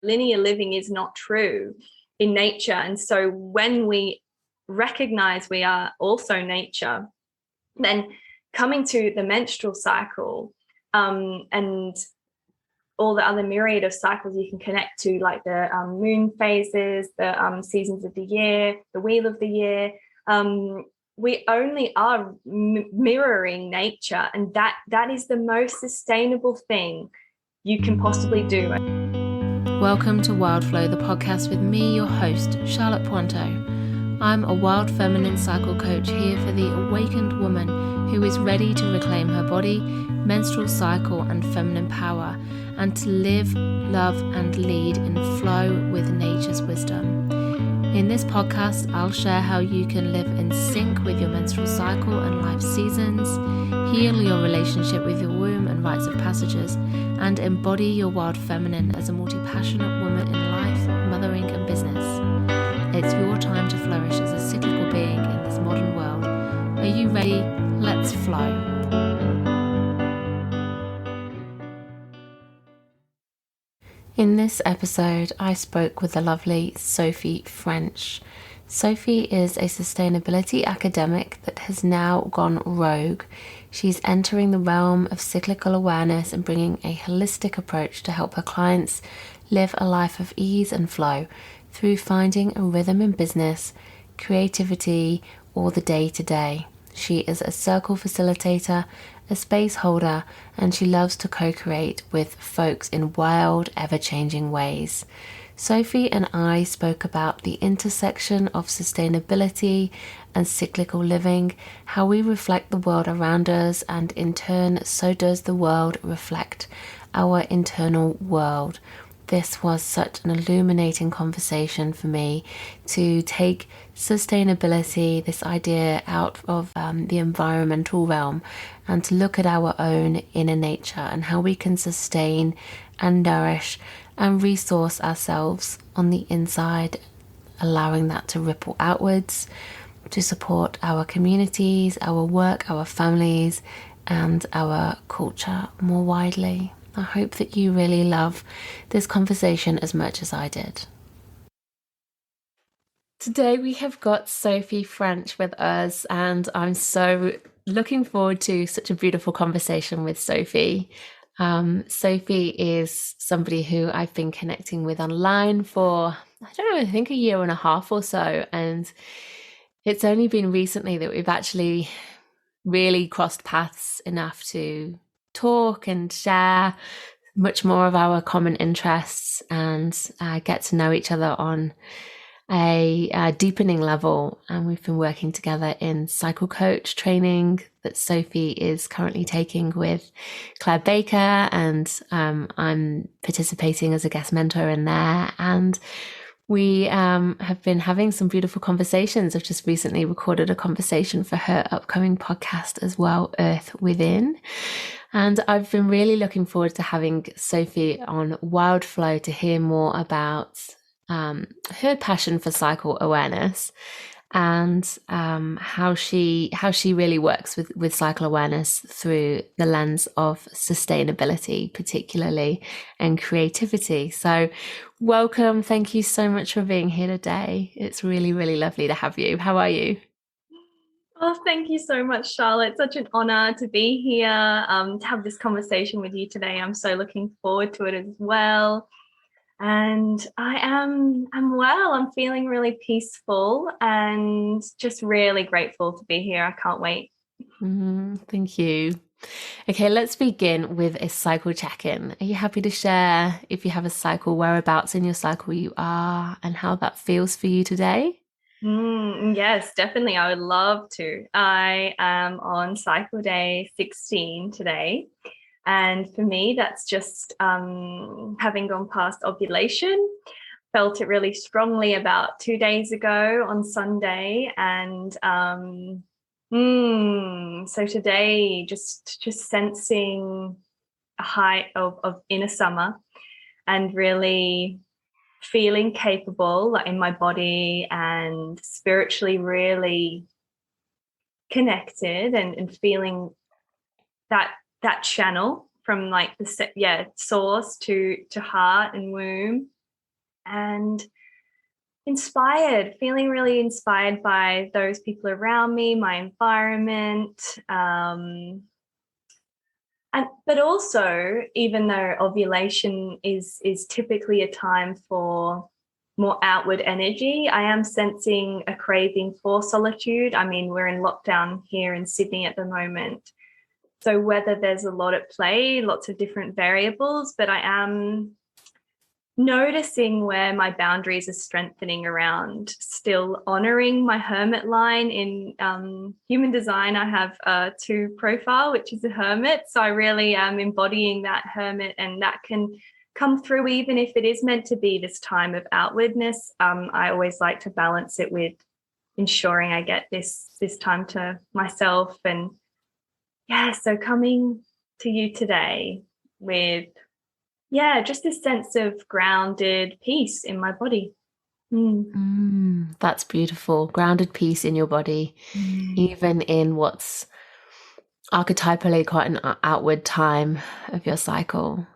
Linear living is not true in nature. And so when we recognize we are also nature, then coming to the menstrual cycle, and all the other myriad of cycles you can connect to, like the moon phases, the seasons of the year, the wheel of the year. We only are mirroring nature, and that is the most sustainable thing you can possibly do. Welcome to Wildflow, the podcast with me, your host, Charlotte Pointeau. I'm a wild feminine cycle coach here for the awakened woman who is ready to reclaim her body, menstrual cycle, and feminine power, and to live, love, and lead in flow with nature's wisdom. In this podcast, I'll share how you can live in sync with your menstrual cycle and life seasons, heal your relationship with your womb and rites of passages, and embody your wild feminine as a multi-passionate woman in life, mothering, and business. It's your time to flourish as a cyclical being in this modern world. Are you ready? Let's flow. In this episode, I spoke with the lovely Sophie French. Sophie is a sustainability academic that has now gone rogue. She's entering the realm of cyclical awareness and bringing a holistic approach to help her clients live a life of ease and flow through finding a rhythm in business, creativity, or the day-to-day. She is a circle facilitator, a space holder, and she loves to co-create with folks in wild, ever-changing ways. Sophie and I spoke about the intersection of sustainability and cyclical living, how we reflect the world around us, and in turn, so does the world reflect our internal world. This was such an illuminating conversation for me to take sustainability, this idea, out of the environmental realm and to look at our own inner nature and how we can sustain and nourish and resource ourselves on the inside, allowing that to ripple outwards to support our communities, our work, our families, and our culture more widely. I hope that you really love this conversation as much as I did. Today we have got Sophie French with us, and I'm so looking forward to such a beautiful conversation with Sophie. Sophie is somebody who I've been connecting with online for, I don't know, I think a year and a half or so, and it's only been recently that we've actually really crossed paths enough to talk and share much more of our common interests and get to know each other on a deepening level. And we've been working together in cycle coach training that Sophie is currently taking with Claire Baker, and I'm participating as a guest mentor in there. And we have been having some beautiful conversations. I've just recently recorded a conversation for her upcoming podcast as well, Earth Within. And I've been really looking forward to having Sophie on Wildflow to hear more about her passion for cycle awareness and how she really works with cycle awareness through the lens of sustainability, particularly, and creativity. So welcome. Thank you so much for being here today. It's really, really lovely to have you. How are you? Oh, thank you so much, Charlotte. Such an honor to be here, to have this conversation with you today. I'm so looking forward to it as well. And I'm well. I'm feeling really peaceful and just really grateful to be here. I can't wait. Thank you. Okay, let's begin with a cycle check-in. Are you happy to share, if you have a cycle, whereabouts in your cycle you are and how that feels for you today? Yes, definitely. I would love to. I am on cycle day 16 today. And for me, that's just having gone past ovulation. Felt it really strongly about 2 days ago on Sunday. And so today, just sensing a height of inner summer and really feeling capable, like in my body and spiritually really connected and feeling that channel from like the source to heart and womb. and inspired, feeling really inspired by those people around me, my environment. But also, even though ovulation is typically a time for more outward energy, I am sensing a craving for solitude. I mean, we're in lockdown here in Sydney at the moment. So whether there's a lot at play, lots of different variables, but I am noticing where my boundaries are strengthening around still honoring my hermit line. In human design, I have a 2 profile, which is a hermit. So I really am embodying that hermit, and that can come through even if it is meant to be this time of outwardness. I always like to balance it with ensuring I get this time to myself. And yeah, so coming to you today with just this sense of grounded peace in my body. That's beautiful. Grounded peace in your body, even in what's archetypally quite an outward time of your cycle.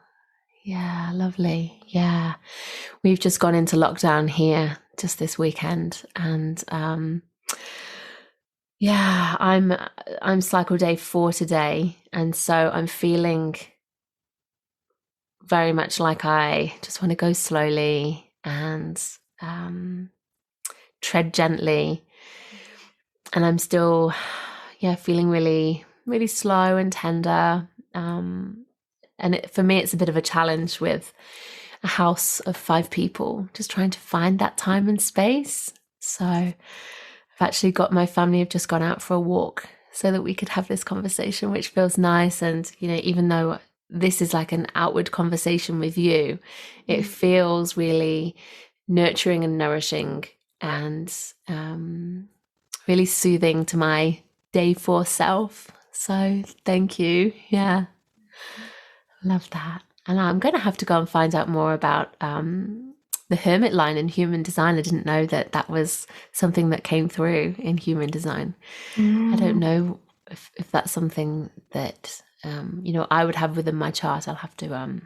Yeah, lovely. Yeah. We've just gone into lockdown here just this weekend, and I'm cycle day 4 today, and so I'm feeling very much like I just want to go slowly and tread gently. And I'm still, feeling really, really slow and tender. For me, it's a bit of a challenge with a house of 5 people, just trying to find that time and space. So I've actually got my family have just gone out for a walk so that we could have this conversation, which feels nice. And, even though this is like an outward conversation with you, it feels really nurturing and nourishing and really soothing to my day 4 self. So thank you. Yeah. Love that. And I'm going to have to go and find out more about the hermit line in human design. I didn't know that was something that came through in human design. I don't know if that's something that I would have within my chart. I'll have to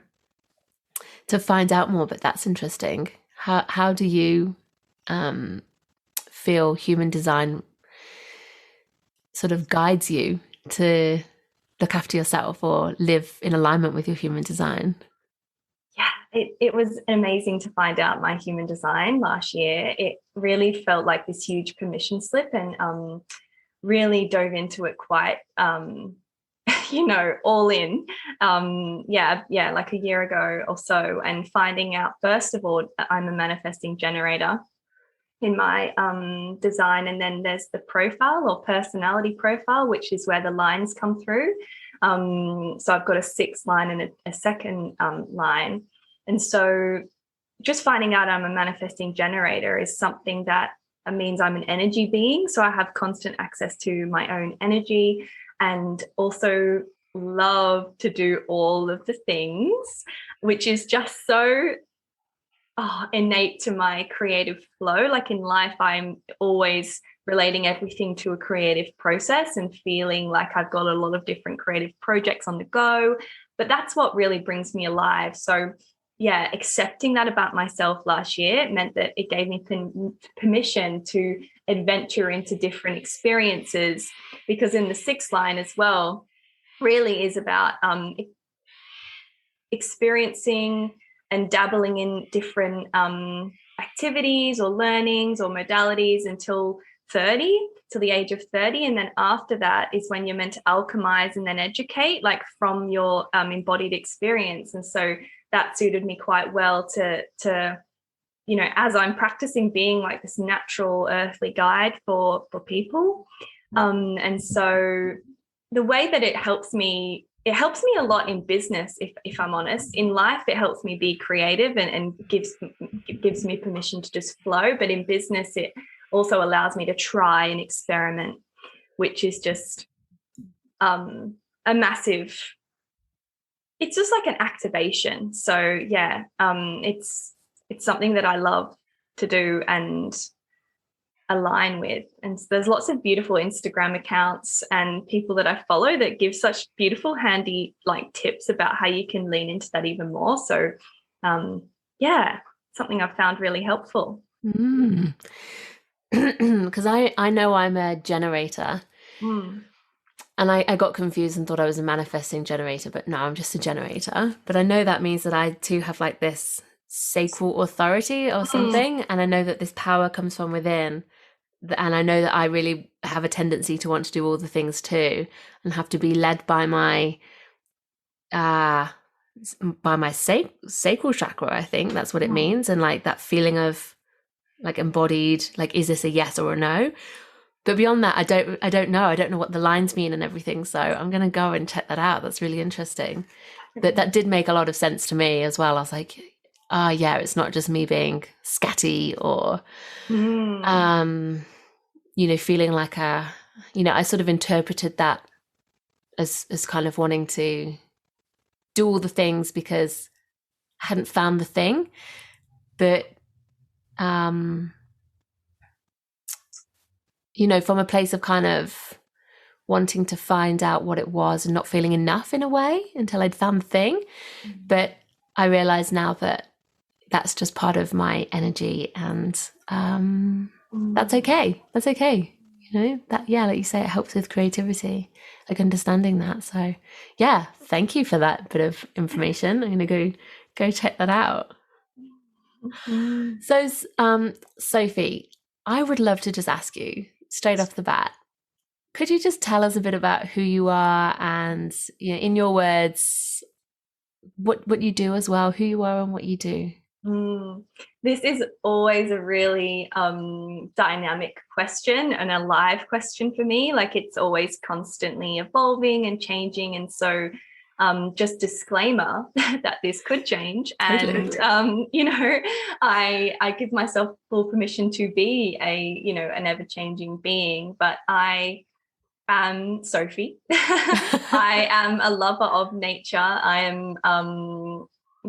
find out more, but that's interesting. How do you feel human design sort of guides you to look after yourself or live in alignment with your human design? Yeah, it was amazing to find out my human design last year. It really felt like this huge permission slip, and really dove into it quite all in. Like a year ago or so, and finding out, first of all, I'm a manifesting generator in my design, and then there's the profile or personality profile, which is where the lines come through. So I've got a 6 line and a second line, and so just finding out I'm a manifesting generator is something that means I'm an energy being, so I have constant access to my own energy, and also love to do all of the things, which is just so innate to my creative flow. Like in life, I'm always relating everything to a creative process and feeling like I've got a lot of different creative projects on the go, but that's what really brings me alive. So yeah, accepting that about myself last year meant that it gave me permission to adventure into different experiences, because in the 6th line as well really is about experiencing and dabbling in different activities or learnings or modalities until the age of 30. And then after that is when you're meant to alchemize and then educate, like from your embodied experience. And so that suited me quite well to as I'm practicing being like this natural earthly guide for people. And so the way that it helps me a lot in business, if I'm honest. In life, it helps me be creative and gives me permission to just flow. But in business, it also allows me to try and experiment, which is just a massive, it's just like an activation. So yeah, it's something that I love to do and align with. And so there's lots of beautiful Instagram accounts and people that I follow that give such beautiful, handy like tips about how you can lean into that even more. So something I've found really helpful. Because I know I'm a generator. And I got confused and thought I was a manifesting generator, but no, I'm just a generator. But I know that means that I too have like this sacral authority or something. And I know that this power comes from within. And I know that I really have a tendency to want to do all the things too, and have to be led by my sacral chakra. I think that's what it means. And like that feeling of like embodied, like, is this a yes or a no? But beyond that, I don't know. I don't know what the lines mean and everything. So I'm going to go and check that out. That's really interesting. But that did make a lot of sense to me as well. I was like, yeah, it's not just me being scatty or, feeling like I sort of interpreted that as kind of wanting to do all the things because I hadn't found the thing. But, from a place of kind of wanting to find out what it was and not feeling enough in a way until I'd found the thing. But I realize now that that's just part of my energy, and that's okay. That's okay. That, yeah, like you say, it helps with creativity, like understanding that. So yeah, thank you for that bit of information. I'm going to go check that out. So, Sophie, I would love to just ask you straight off the bat, could you just tell us a bit about who you are and, in your words, what you do as well, who you are and what you do? This is always a really dynamic question and a live question for me. Like, it's always constantly evolving and changing. And so just disclaimer that this could change. Totally. And, I give myself full permission to be an ever-changing being. But I am Sophie. I am a lover of nature. I am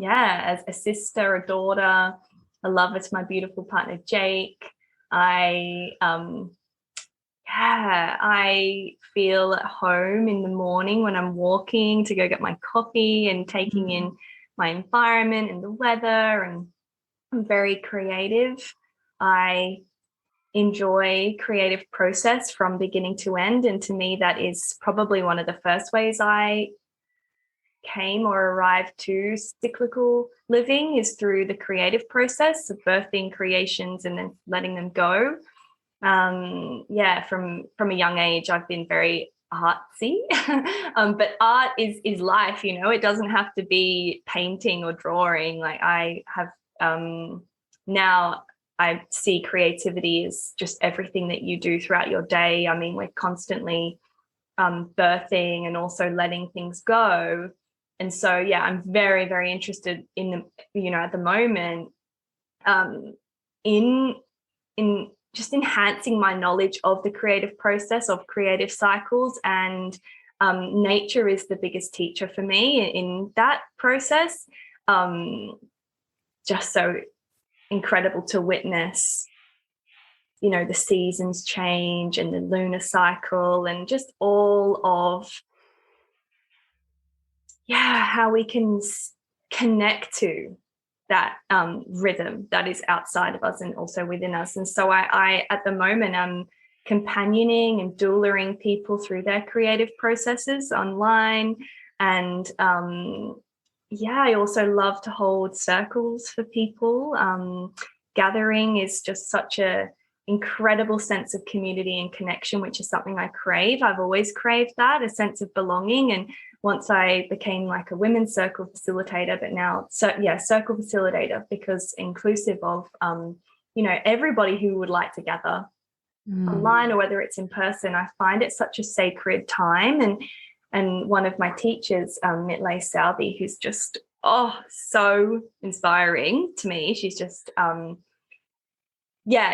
as a sister, a daughter, a lover to my beautiful partner Jake. I feel at home in the morning when I'm walking to go get my coffee and taking in my environment and the weather, and I'm very creative. I enjoy creative process from beginning to end, and to me that is probably one of the first ways I came or arrived to cyclical living, is through the creative process of birthing creations and then letting them go. From a young age I've been very artsy. But art is life, it doesn't have to be painting or drawing. Like, I have now I see creativity as just everything that you do throughout your day. I mean, we're constantly birthing and also letting things go. And so, yeah, I'm very, very interested in at the moment, in just enhancing my knowledge of the creative process, of creative cycles. And nature is the biggest teacher for me in that process. Just so incredible to witness, the seasons change and the lunar cycle, and just all of how we can connect to that rhythm that is outside of us and also within us. And so I at the moment I'm companioning and doulaing people through their creative processes online. And I also love to hold circles for people. Gathering is just such a incredible sense of community and connection, which is something I crave. I've always craved that, a sense of belonging. And once I became like a women's circle facilitator, but now, circle facilitator, because inclusive of, everybody who would like to gather online or whether it's in person. I find it such a sacred time. And one of my teachers, Mitlay Southey, who's just, so inspiring to me. She's just,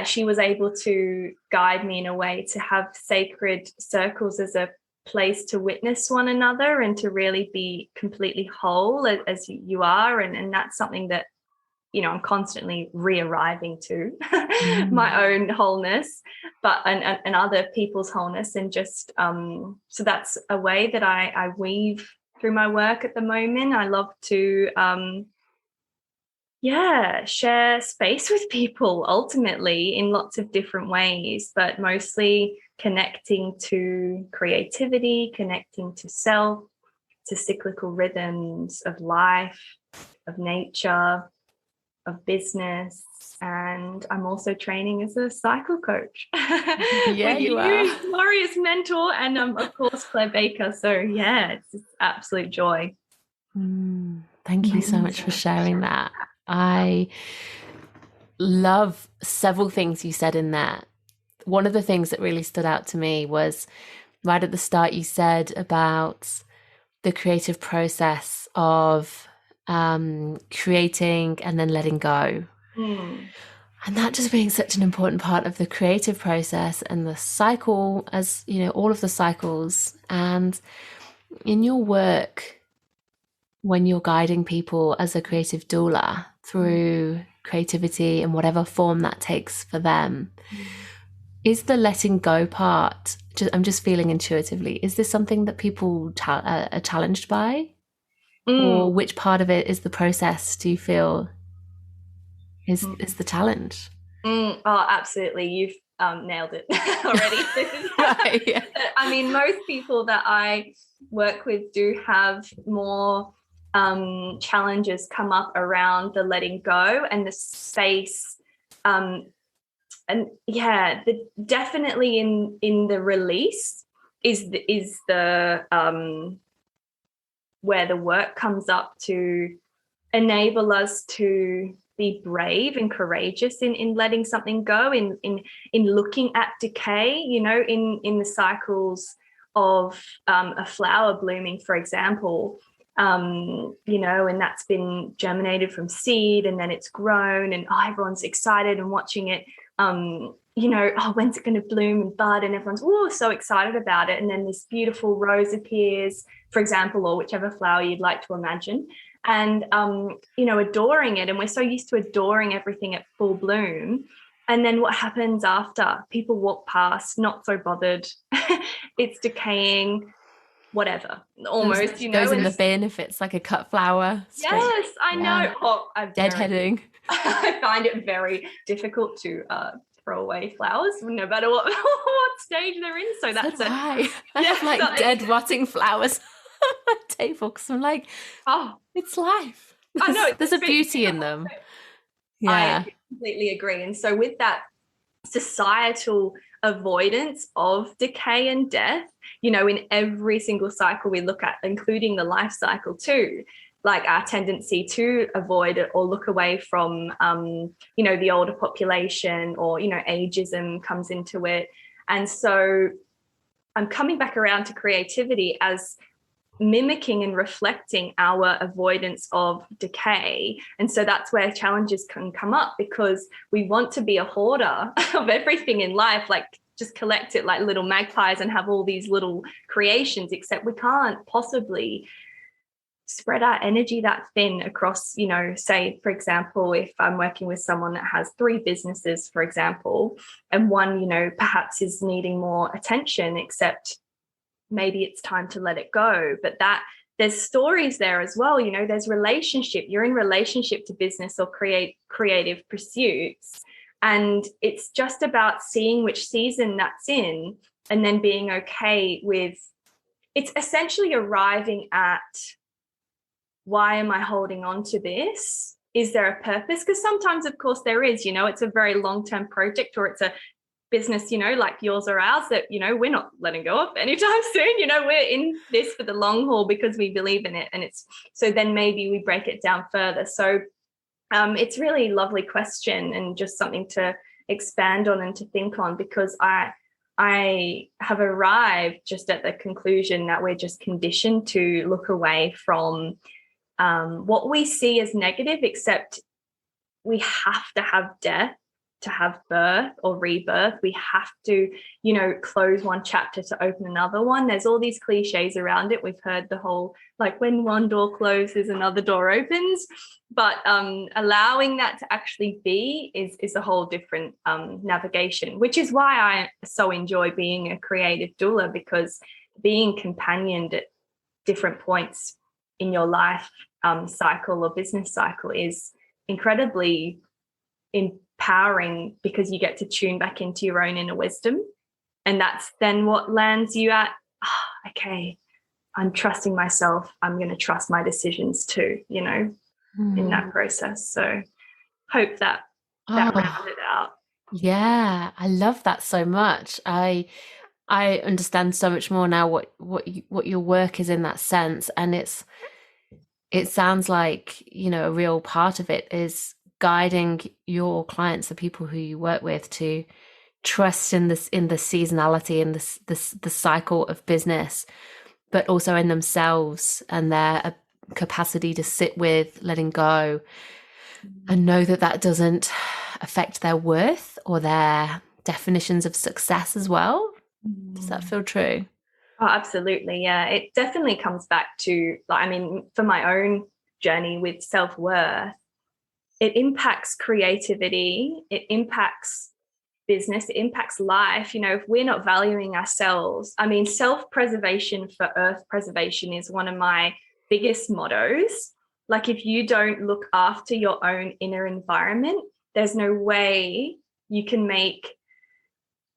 she was able to guide me in a way to have sacred circles as a place to witness one another and to really be completely whole as you are. And that's something that, I'm constantly re-arriving to my own wholeness, but and other people's wholeness. And just, so that's a way that I weave through my work at the moment. I love to, share space with people ultimately in lots of different ways, but mostly connecting to creativity, connecting to self, to cyclical rhythms of life, of nature, of business. And I'm also training as a cycle coach. Yeah, with you are. glorious mentor, and of course Claire Baker. So yeah, it's an absolute joy. Thank you so much for sharing that. I love several things you said in there. One of the things that really stood out to me was right at the start, you said about the creative process of creating and then letting go. And that just being such an important part of the creative process and the cycle, as you know, all of the cycles. And in your work, when you're guiding people as a creative doula through creativity and whatever form that takes for them, is the letting go part, I'm just feeling intuitively, is this something that people are challenged by? Or which part of it is the process, do you feel is the challenge? Oh, absolutely. You've nailed it already. Right, yeah. I mean, most people that I work with do have more challenges come up around the letting go and the space. And yeah, definitely in the release is the where the work comes up to enable us to be brave and courageous in letting something go, in looking at decay, you know, in the cycles of a flower blooming, for example, you know, and that's been germinated from seed and then it's grown and everyone's excited and watching it, you know, when's it going to bloom and bud, and everyone's so excited about it, and then this beautiful rose appears, for example, or whichever flower you'd like to imagine, and you know, adoring it, and we're so used to adoring everything at full bloom, and then what happens after? People walk past, not so bothered. It's decaying, whatever, almost, you know, goes in the bin if it's like a cut flower. Yes, I know. Deadheading. I find it very difficult to throw away flowers, no matter what stage they're in. So that's I have like dead, rotting flowers on my table because I'm like, it's life. I know there's a beauty in them. Yeah, I completely agree. And so with that societal avoidance of decay and death, you know, in every single cycle we look at, including the life cycle too, like our tendency to avoid it or look away from, you know, the older population, or, you know, ageism comes into it. And so I'm coming back around to creativity as mimicking and reflecting our avoidance of decay. And so that's where challenges can come up, because we want to be a hoarder of everything in life, like just collect it like little magpies and have all these little creations, except we can't possibly spread our energy that thin across, you know, say, for example, if I'm working with someone that has 3 businesses, for example, and one, you know, perhaps is needing more attention, except maybe it's time to let it go. But that there's stories there as well, you know, there's relationship, you're in relationship to business or creative pursuits, and it's just about seeing which season that's in and then being okay with, it's essentially arriving at, why am I holding on to this? Is there a purpose? Because sometimes, of course, there is, you know, it's a very long-term project, or it's a business, you know, like yours or ours, that, you know, we're not letting go of anytime soon. You know, we're in this for the long haul because we believe in it. And it's, so then maybe we break it down further. So it's really a lovely question, and just something to expand on and to think on, because I have arrived just at the conclusion that we're just conditioned to look away from what we see as negative, except we have to have death to have birth or rebirth. We have to, you know, close one chapter to open another one. There's all these cliches around it. We've heard the whole, like, when one door closes, another door opens. But allowing that to actually be is a whole different navigation, which is why I so enjoy being a creative doula, because being companioned at different points in your life cycle or business cycle is incredibly empowering, because you get to tune back into your own inner wisdom. And that's then what lands you at, okay, I'm trusting myself. I'm going to trust my decisions too, you know, in that process. So hope that rounded out. Yeah, I love that so much. I understand so much more now what your work is in that sense, and it sounds like, you know, a real part of it is guiding your clients, the people who you work with, to trust in the seasonality and the cycle of business, but also in themselves and their capacity to sit with letting go and know that that doesn't affect their worth or their definitions of success as well. Does that feel true? Oh, absolutely. Yeah. It definitely comes back to, like, I mean, for my own journey with self-worth, it impacts creativity, it impacts business, it impacts life. You know, if we're not valuing ourselves, I mean, self-preservation for earth preservation is one of my biggest mottos. Like, if you don't look after your own inner environment, there's no way you can make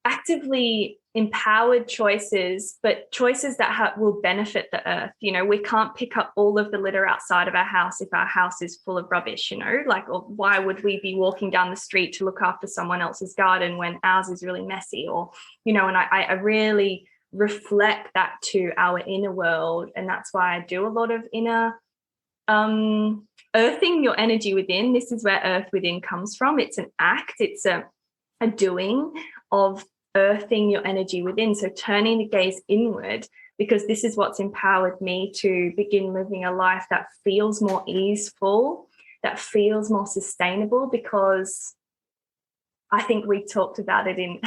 actively empowered choices, but choices that will benefit the earth. You know, we can't pick up all of the litter outside of our house if our house is full of rubbish, you know, like, or why would we be walking down the street to look after someone else's garden when ours is really messy? Or, you know, and I really reflect that to our inner world. And that's why I do a lot of inner earthing your energy within. This is where earth within comes from. It's an act, it's a doing of earthing your energy within. So turning the gaze inward, because this is what's empowered me to begin living a life that feels more easeful, that feels more sustainable. Because I think we talked about it in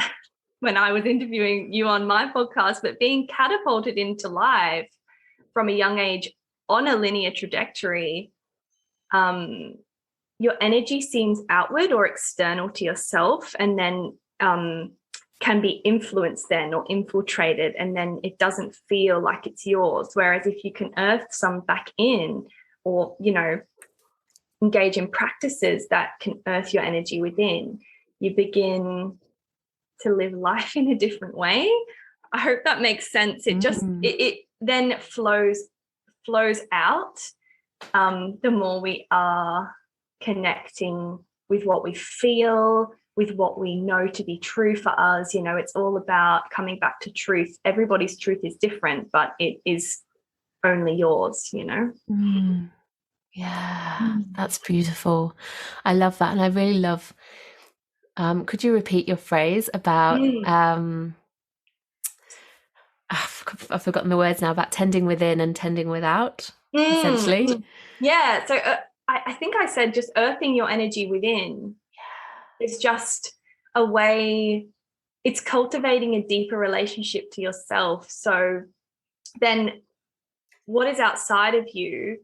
when I was interviewing you on my podcast, but being catapulted into life from a young age on a linear trajectory, your energy seems outward or external to yourself, and then can be influenced then or infiltrated, and then it doesn't feel like it's yours. Whereas if you can earth some back in, or, you know, engage in practices that can earth your energy within, you begin to live life in a different way. I hope that makes sense. It just it then flows out. The more we are connecting with what we feel, with what we know to be true for us. You know, it's all about coming back to truth. Everybody's truth is different, but it is only yours, you know. Yeah, that's beautiful. I love that. And I really love, could you repeat your phrase about I've forgotten the words now, about tending within and tending without, essentially. Yeah. So I think I said just earthing your energy within. It's just a way, it's cultivating a deeper relationship to yourself. So then what is outside of you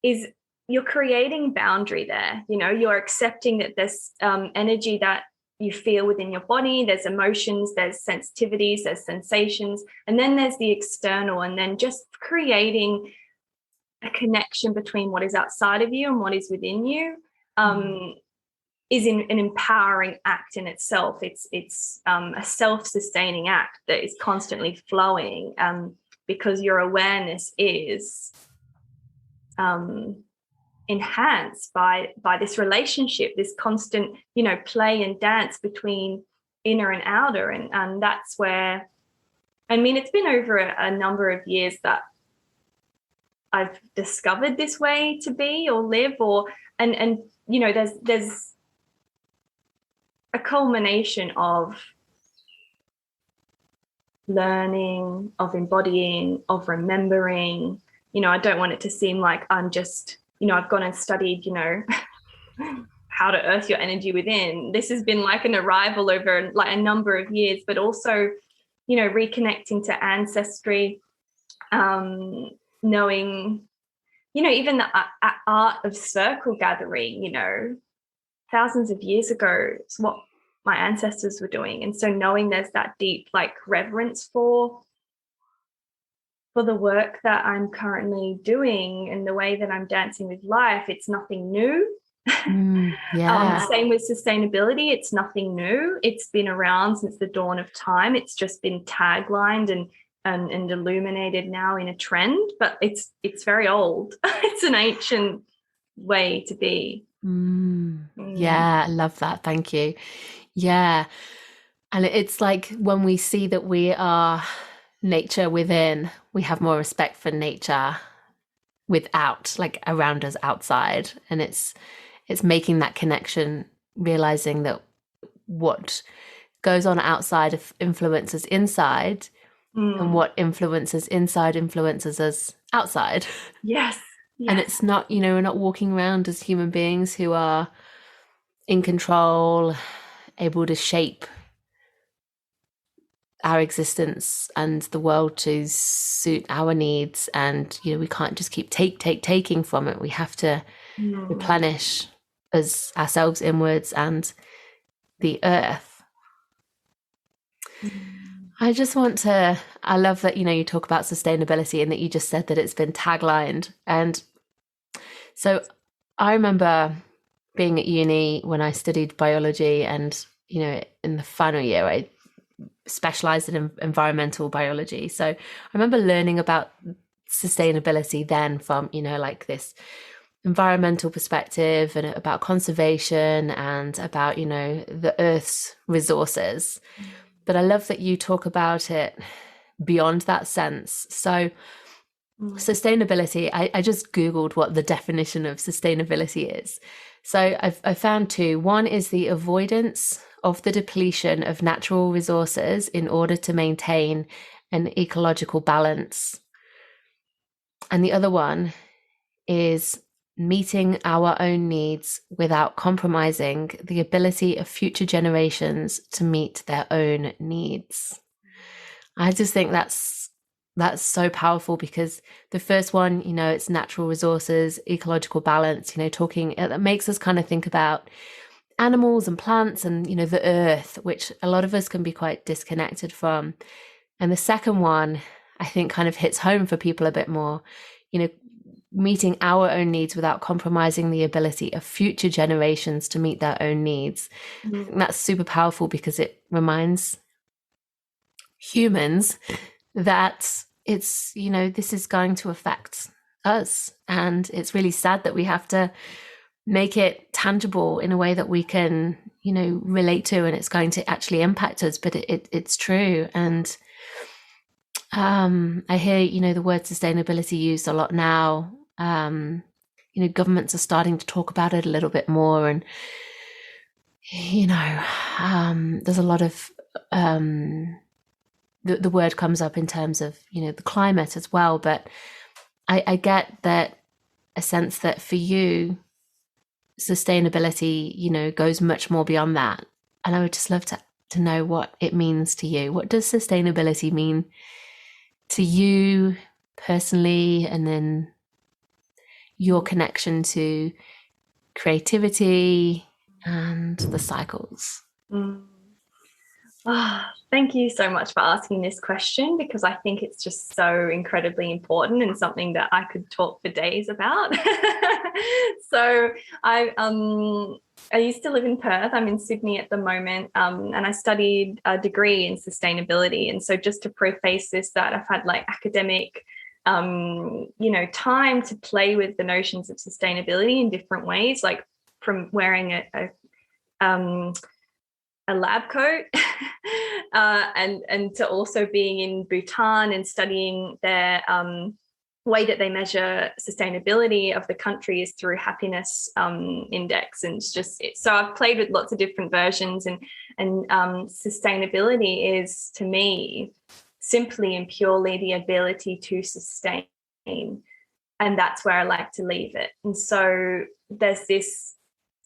is, you're creating boundary there. You know, you're accepting that there's energy that you feel within your body, there's emotions, there's sensitivities, there's sensations, and then there's the external, and then just creating a connection between what is outside of you and what is within you is an empowering act in itself. It's a self-sustaining act that is constantly flowing, because your awareness is enhanced by this relationship, this constant, you know, play and dance between inner and outer. And that's where, I mean, it's been over a number of years that I've discovered this way to be or live, or and you know, there's a culmination of learning, of embodying, of remembering. You know, I don't want it to seem like I'm just, you know, I've gone and studied, you know, how to earth your energy within. This has been like an arrival over like a number of years, but also, you know, reconnecting to ancestry, knowing, you know, even the art of circle gathering, you know, thousands of years ago, it's what my ancestors were doing. And so knowing there's that deep like reverence for for the work that I'm currently doing and the way that I'm dancing with life, it's nothing new. Same with sustainability. It's nothing new. It's been around since the dawn of time. It's just been taglined and illuminated now in a trend, but it's very old. It's an ancient way to be. Yeah, I love that. Thank you. Yeah. And it's like when we see that we are nature within, we have more respect for nature without, like around us outside. And it's making that connection, realizing that what goes on outside influences inside, and what influences inside influences us outside. Yes. And it's not, we're not walking around as human beings who are in control, able to shape our existence and the world to suit our needs. And, we can't just keep taking from it. We have to replenish ourselves inwards and the earth. I love that, you talk about sustainability and that you just said that it's been taglined. And so I remember being at uni when I studied biology, and, in the final year, I specialized in environmental biology. So I remember learning about sustainability then from, like this environmental perspective and about conservation and about, the Earth's resources. But I love that you talk about it beyond that sense. So sustainability, I just Googled what the definition of sustainability is. So I found two. One is the avoidance of the depletion of natural resources in order to maintain an ecological balance. And the other one is meeting our own needs without compromising the ability of future generations to meet their own needs. I just think that's so powerful, because the first one, it's natural resources, ecological balance, that makes us kind of think about animals and plants and, the earth, which a lot of us can be quite disconnected from. And the second one, I think, kind of hits home for people a bit more, meeting our own needs without compromising the ability of future generations to meet their own needs. And that's super powerful, because it reminds humans that it's, this is going to affect us. And it's really sad that we have to make it tangible in a way that we can, relate to, and it's going to actually impact us. But it's true. And I hear, the word sustainability used a lot now. Governments are starting to talk about it a little bit more. And, there's a lot of the word comes up in terms of, the climate as well. But I get that, a sense that for you, sustainability, goes much more beyond that. And I would just love to know what it means to you. What does sustainability mean to you personally, and then your connection to creativity and the cycles? Thank you so much for asking this question, because I think it's just so incredibly important and something that I could talk for days about. So I used to live in Perth. I'm in Sydney at the moment, and I studied a degree in sustainability. And so just to preface this, that I've had like academic time to play with the notions of sustainability in different ways, like from wearing a lab coat and to also being in Bhutan and studying their way that they measure sustainability of the country is through happiness index. And it's just so I've played with lots of different versions, and sustainability is, to me, simply and purely the ability to sustain, and that's where I like to leave it. And so there's this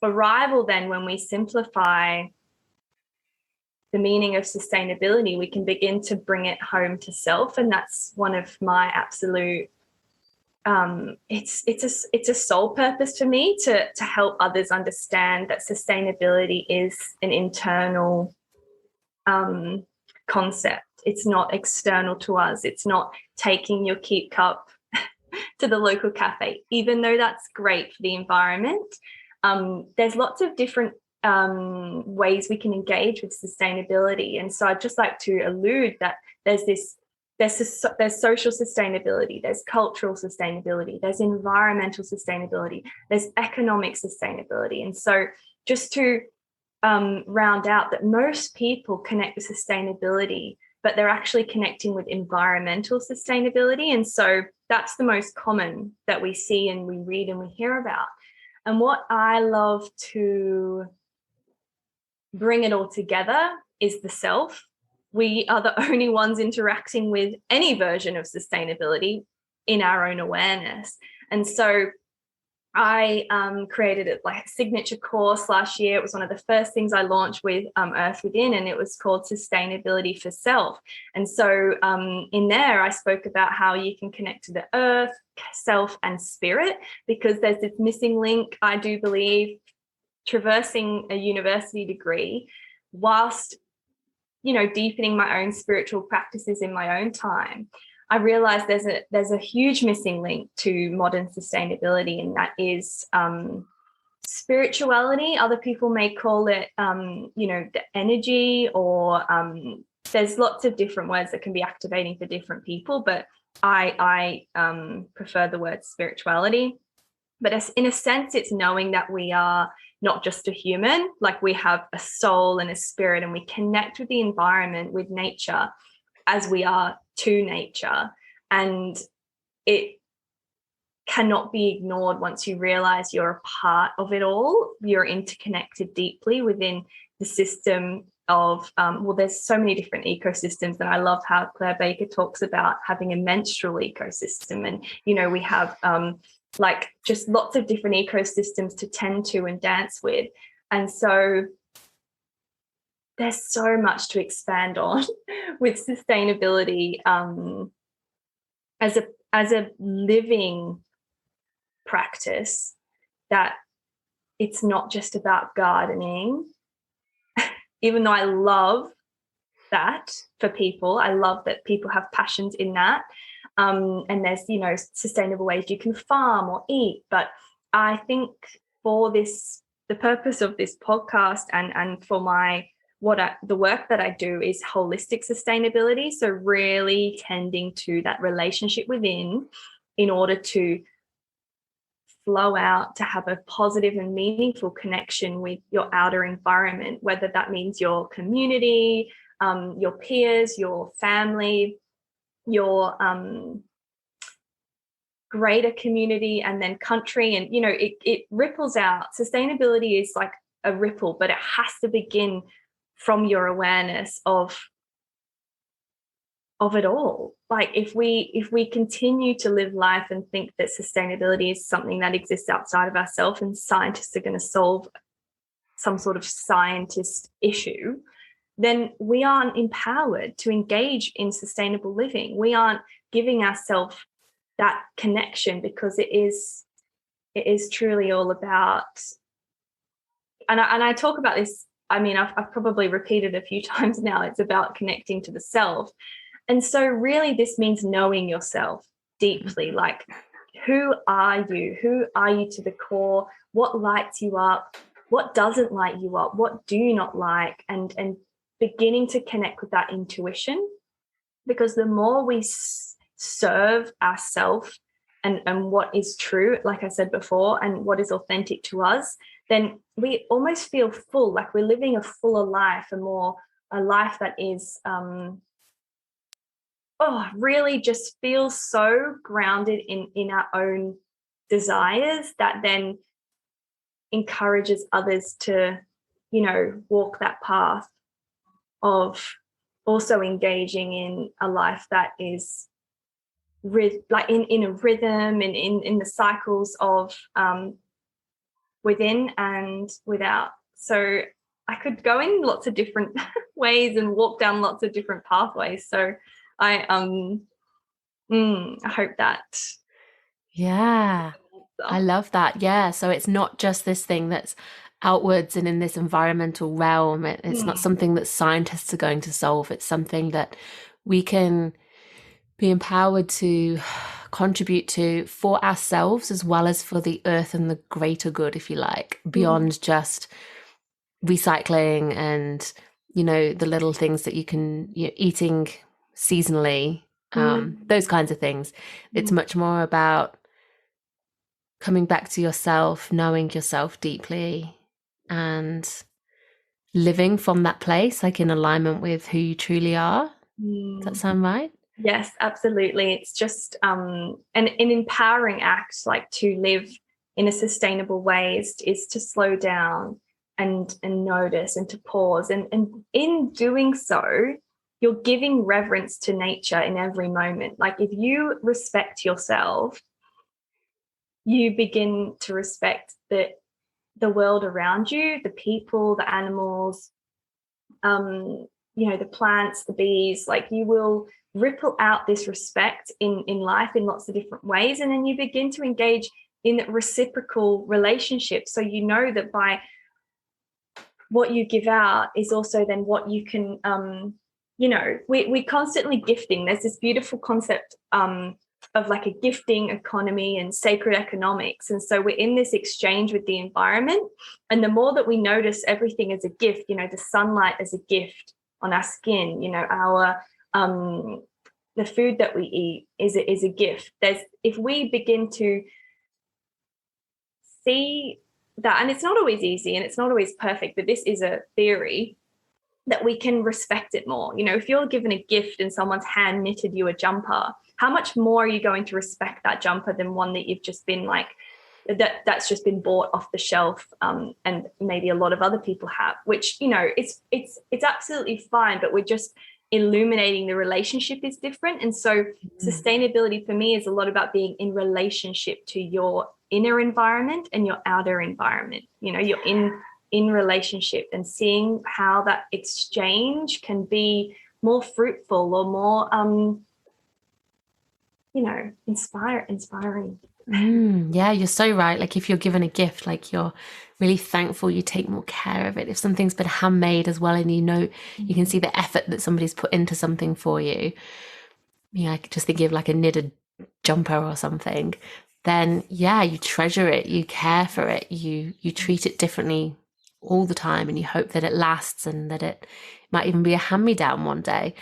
arrival then, when we simplify the meaning of sustainability, we can begin to bring it home to self. And that's one of my absolute it's a soul purpose for me to help others understand that sustainability is an internal concept. It's not external to us. It's not taking your keep cup to the local cafe, even though that's great for the environment. There's lots of different ways we can engage with sustainability. And so I'd just like to allude that there's social sustainability, there's cultural sustainability, there's environmental sustainability, there's economic sustainability. And so just to round out that most people connect with sustainability, but they're actually connecting with environmental sustainability. And so that's the most common that we see and we read and we hear about. And what I love to bring it all together is the self. We are the only ones interacting with any version of sustainability in our own awareness. And so I created a signature course last year. It was one of the first things I launched with Earth Within, and it was called Sustainability for Self. And so in there, I spoke about how you can connect to the earth, self, and spirit, because there's this missing link, I do believe, traversing a university degree whilst, deepening my own spiritual practices in my own time. I realized there's a huge missing link to modern sustainability, and that is spirituality. Other people may call it, the energy, or there's lots of different words that can be activating for different people, but I prefer the word spirituality. But in a sense, it's knowing that we are not just a human, like we have a soul and a spirit, and we connect with the environment, with nature, as we are to nature. And it cannot be ignored once you realize you're a part of it all. You're interconnected deeply within the system of, there's so many different ecosystems. And I love how Claire Baker talks about having a menstrual ecosystem. And, we have just lots of different ecosystems to tend to and dance with. And so there's so much to expand on with sustainability as a living practice, that it's not just about gardening, even though I love that for people. I love that people have passions in that. And there's, sustainable ways you can farm or eat. But I think for the purpose of this podcast and for the work that I do is holistic sustainability. So really tending to that relationship within in order to flow out, to have a positive and meaningful connection with your outer environment, whether that means your community, your peers, your family, your greater community, and then country. And, it ripples out. Sustainability is like a ripple, but it has to begin from your awareness of it all. Like if we continue to live life and think that sustainability is something that exists outside of ourselves and scientists are going to solve some sort of scientist issue, then we aren't empowered to engage in sustainable living. We aren't giving ourselves that connection, because it is truly all about, and I talk about this, I've probably repeated a few times now, it's about connecting to the self. And so really this means knowing yourself deeply, like who are you? Who are you to the core? What lights you up? What doesn't light you up? What do you not like? And beginning to connect with that intuition, because the more we serve ourselves and what is true, like I said before, and what is authentic to us, then we almost feel full, like we're living a fuller life, a life that is really just feels so grounded in our own desires, that then encourages others to, walk that path of also engaging in a life that is in a rhythm and in the cycles of within and without. So I could go in lots of different ways and walk down lots of different pathways. So I hope that. Yeah, I love that. Yeah. So it's not just this thing that's outwards and in this environmental realm. It's not something that scientists are going to solve. It's something that we can be empowered to contribute to for ourselves as well as for the earth and the greater good, if you like, beyond just recycling and, you know, the little things that you can, you know, eating seasonally, those kinds of things. It's much more about coming back to yourself, knowing yourself deeply, and living from that place, like in alignment with who you truly are. Does that sound right? Yes, absolutely. It's just an empowering act, like to live in a sustainable way is to slow down and notice and to pause. And in doing so, you're giving reverence to nature in every moment. Like if you respect yourself, you begin to respect the world around you, the people, the animals, you know, the plants, the bees. Like you will ripple out this respect in life in lots of different ways, and then you begin to engage in reciprocal relationships. So you know that by what you give out is also then what you can, you know, we're constantly gifting. There's this beautiful concept of like a gifting economy and sacred economics. And so we're in this exchange with the environment. And the more that we notice everything as a gift, you know, the sunlight as a gift on our skin, you know, our the food that we eat is a gift. If we begin to see that, and it's not always easy and it's not always perfect, but this is a theory that we can respect it more. You know, if you're given a gift and someone's hand knitted you a jumper, how much more are you going to respect that jumper than one that you've just been like, that's just been bought off the shelf, and maybe a lot of other people have, which, you know, it's absolutely fine, but we're just illuminating the relationship is different. And so sustainability for me is a lot about being in relationship to your inner environment and your outer environment. You know, you're in relationship and seeing how that exchange can be more fruitful or more you know, inspiring. Yeah, you're so right. Like if you're given a gift, like you're really thankful, you take more care of it. If something's been handmade as well, and you know, you can see the effort that somebody's put into something for you. Yeah, I could just think of like a knitted jumper or something. Then yeah, you treasure it, you care for it, you treat it differently all the time, and you hope that it lasts and that it might even be a hand-me-down one day.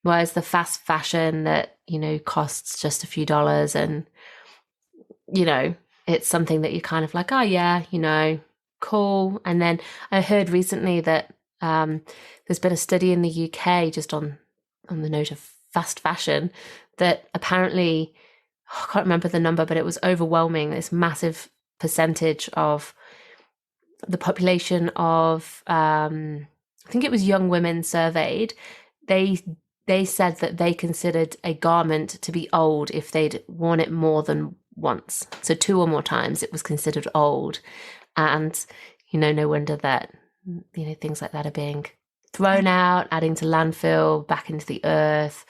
Whereas the fast fashion that, you know, costs just a few dollars, and, you know, it's something that you're kind of like, oh yeah, you know, cool. And then I heard recently that there's been a study in the UK just on the note of fast fashion that apparently, I can't remember the number, but it was overwhelming. This massive percentage of the population of, I think it was young women surveyed, they said that they considered a garment to be old if they'd worn it more than once. So 2 or more times it was considered old. And, you know, no wonder that, you know, things like that are being thrown out, adding to landfill, back into the earth,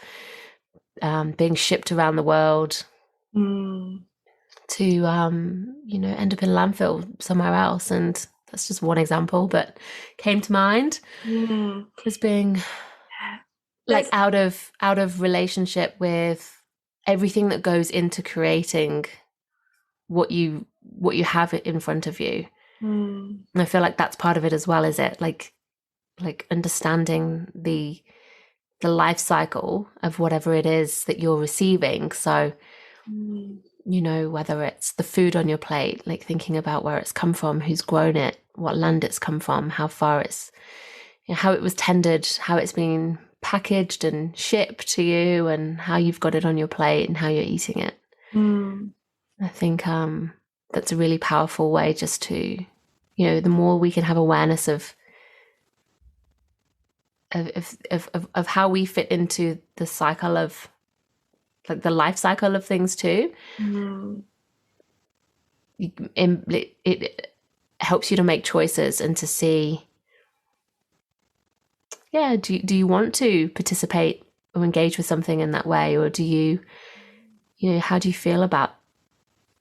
being shipped around the world to, you know, end up in landfill somewhere else. And that's just one example, but came to mind as being like out of relationship with everything that goes into creating what you have in front of you. And I feel like that's part of it as well, is it? Like understanding the life cycle of whatever it is that you're receiving. So, you know, whether it's the food on your plate, like thinking about where it's come from, who's grown it, what land it's come from, how far it's, you know, how it was tended, how it's been packaged and shipped to you, and how you've got it on your plate and how you're eating it. I think that's a really powerful way just to, you know, the more we can have awareness of how we fit into the cycle of, like, the life cycle of things too. It helps you to make choices and to see, yeah, do you want to participate or engage with something in that way, or do you know, how do you feel about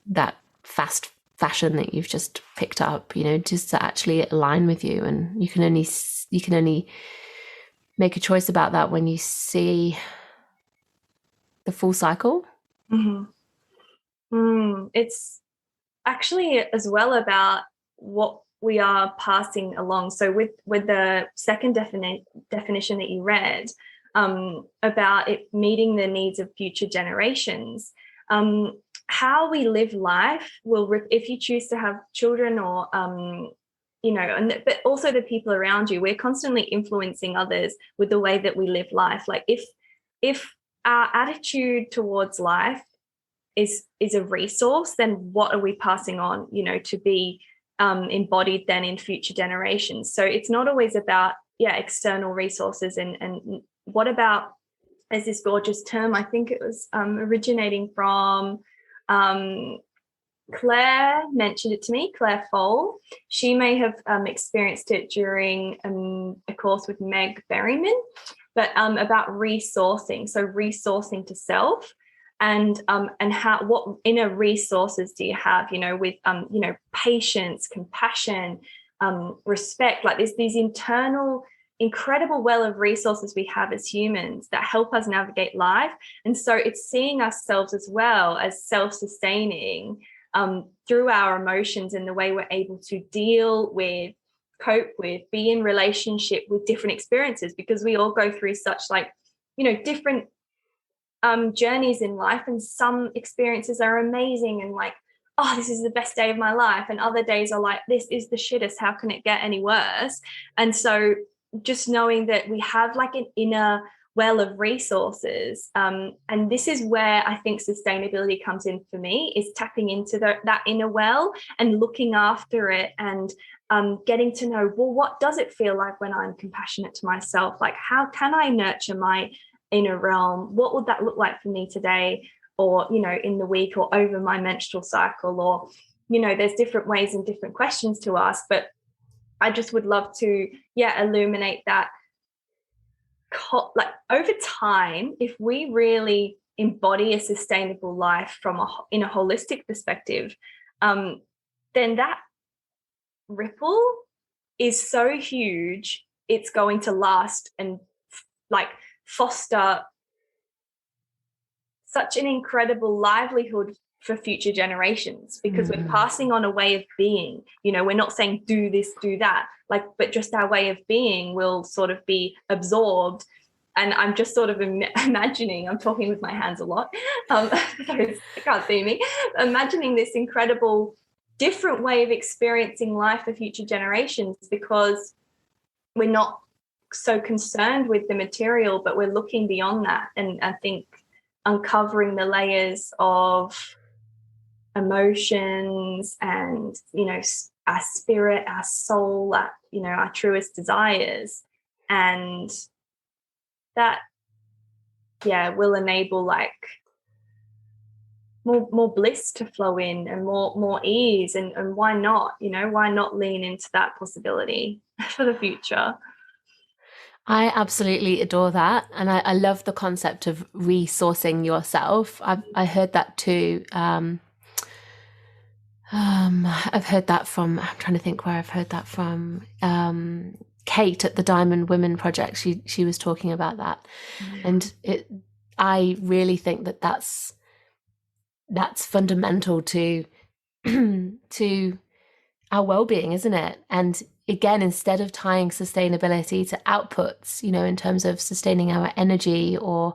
that fast fashion that you've just picked up, you know, just to actually align with you? And you can only make a choice about that when you see the full cycle? Mm-hmm. It's actually as well about what we are passing along. So with the second definition that you read, about it meeting the needs of future generations, how we live life will, if you choose to have children, or but also the people around you, we're constantly influencing others with the way that we live life. Like if our attitude towards life is a resource, then what are we passing on, to be embodied then in future generations? So it's not always about external resources, and what about, there's this gorgeous term, I think it was originating from Claire mentioned it to me, Claire Fole. She may have experienced it during a course with Meg Berryman, but about resourcing. So resourcing to self, and how, what inner resources do you have, with patience, compassion, respect. Like there's these internal incredible well of resources we have as humans that help us navigate life. And so it's seeing ourselves as well as self-sustaining through our emotions, and the way we're able to deal with, cope with, be in relationship with different experiences, because we all go through such different journeys in life, and some experiences are amazing and like, oh, this is the best day of my life, and other days are like, this is the shittest, how can it get any worse? And so just knowing that we have like an inner well of resources, and this is where I think sustainability comes in for me, is tapping into that inner well and looking after it, and getting to know, well, what does it feel like when I'm compassionate to myself? Like, how can I nurture my inner realm? What would that look like for me today, or in the week, or over my menstrual cycle? Or there's different ways and different questions to ask, but I just would love to illuminate that, like, over time, if we really embody a sustainable life in a holistic perspective, then that ripple is so huge, it's going to last and like foster such an incredible livelihood for future generations, because we're passing on a way of being. We're not saying do this, do that, but just our way of being will sort of be absorbed. And I'm just sort of imagining, I'm talking with my hands a lot, I can't see me, imagining this incredible different way of experiencing life for future generations, because we're not so concerned with the material, but we're looking beyond that. And I think uncovering the layers of emotions and our spirit, our soul, our truest desires, and that will enable like more bliss to flow in, and more ease, and why not lean into that possibility for the future? I absolutely adore that. And I love the concept of resourcing yourself. I heard that too. I've heard that from, I'm trying to think where I've heard that from. Kate at the Diamond Women Project. She was talking about that. And I really think that that's fundamental to to our well-being, isn't it? And again, instead of tying sustainability to outputs, in terms of sustaining our energy, or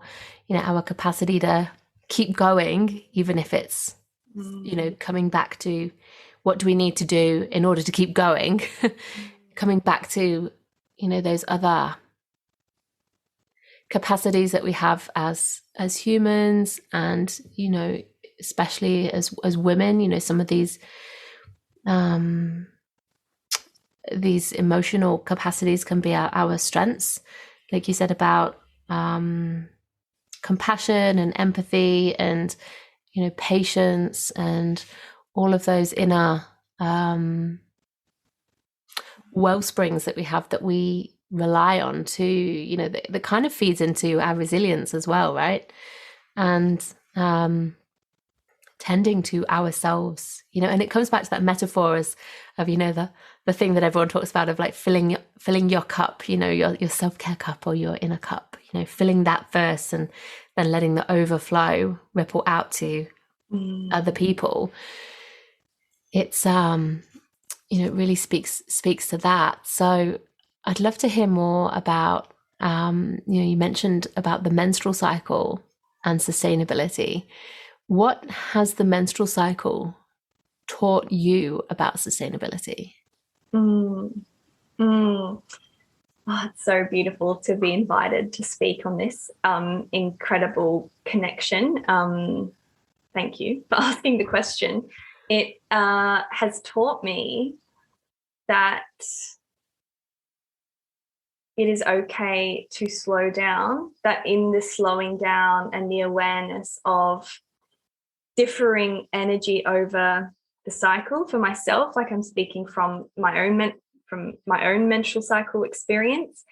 our capacity to keep going, even if it's coming back to what do we need to do in order to keep going, coming back to those other capacities that we have as humans, and especially as women, some of these emotional capacities can be our strengths, like you said, about compassion and empathy and patience, and all of those inner well springs that we have, that we rely on to that kind of feeds into our resilience as well, right? And tending to ourselves, you know. And it comes back to that metaphor of, you know, the thing that everyone talks about of like filling your cup, you know, your self-care cup or your inner cup, you know, filling that first and then letting the overflow ripple out to other people. It's you know, it really speaks to that. So I'd love to hear more about you know, you mentioned about the menstrual cycle and sustainability. What has the menstrual cycle taught you about sustainability? Oh, it's so beautiful to be invited to speak on this incredible connection. Thank you for asking the question. It has taught me that it is okay to slow down, that in the slowing down and the awareness of differing energy over the cycle for myself, like I'm speaking from my own menstrual cycle experience,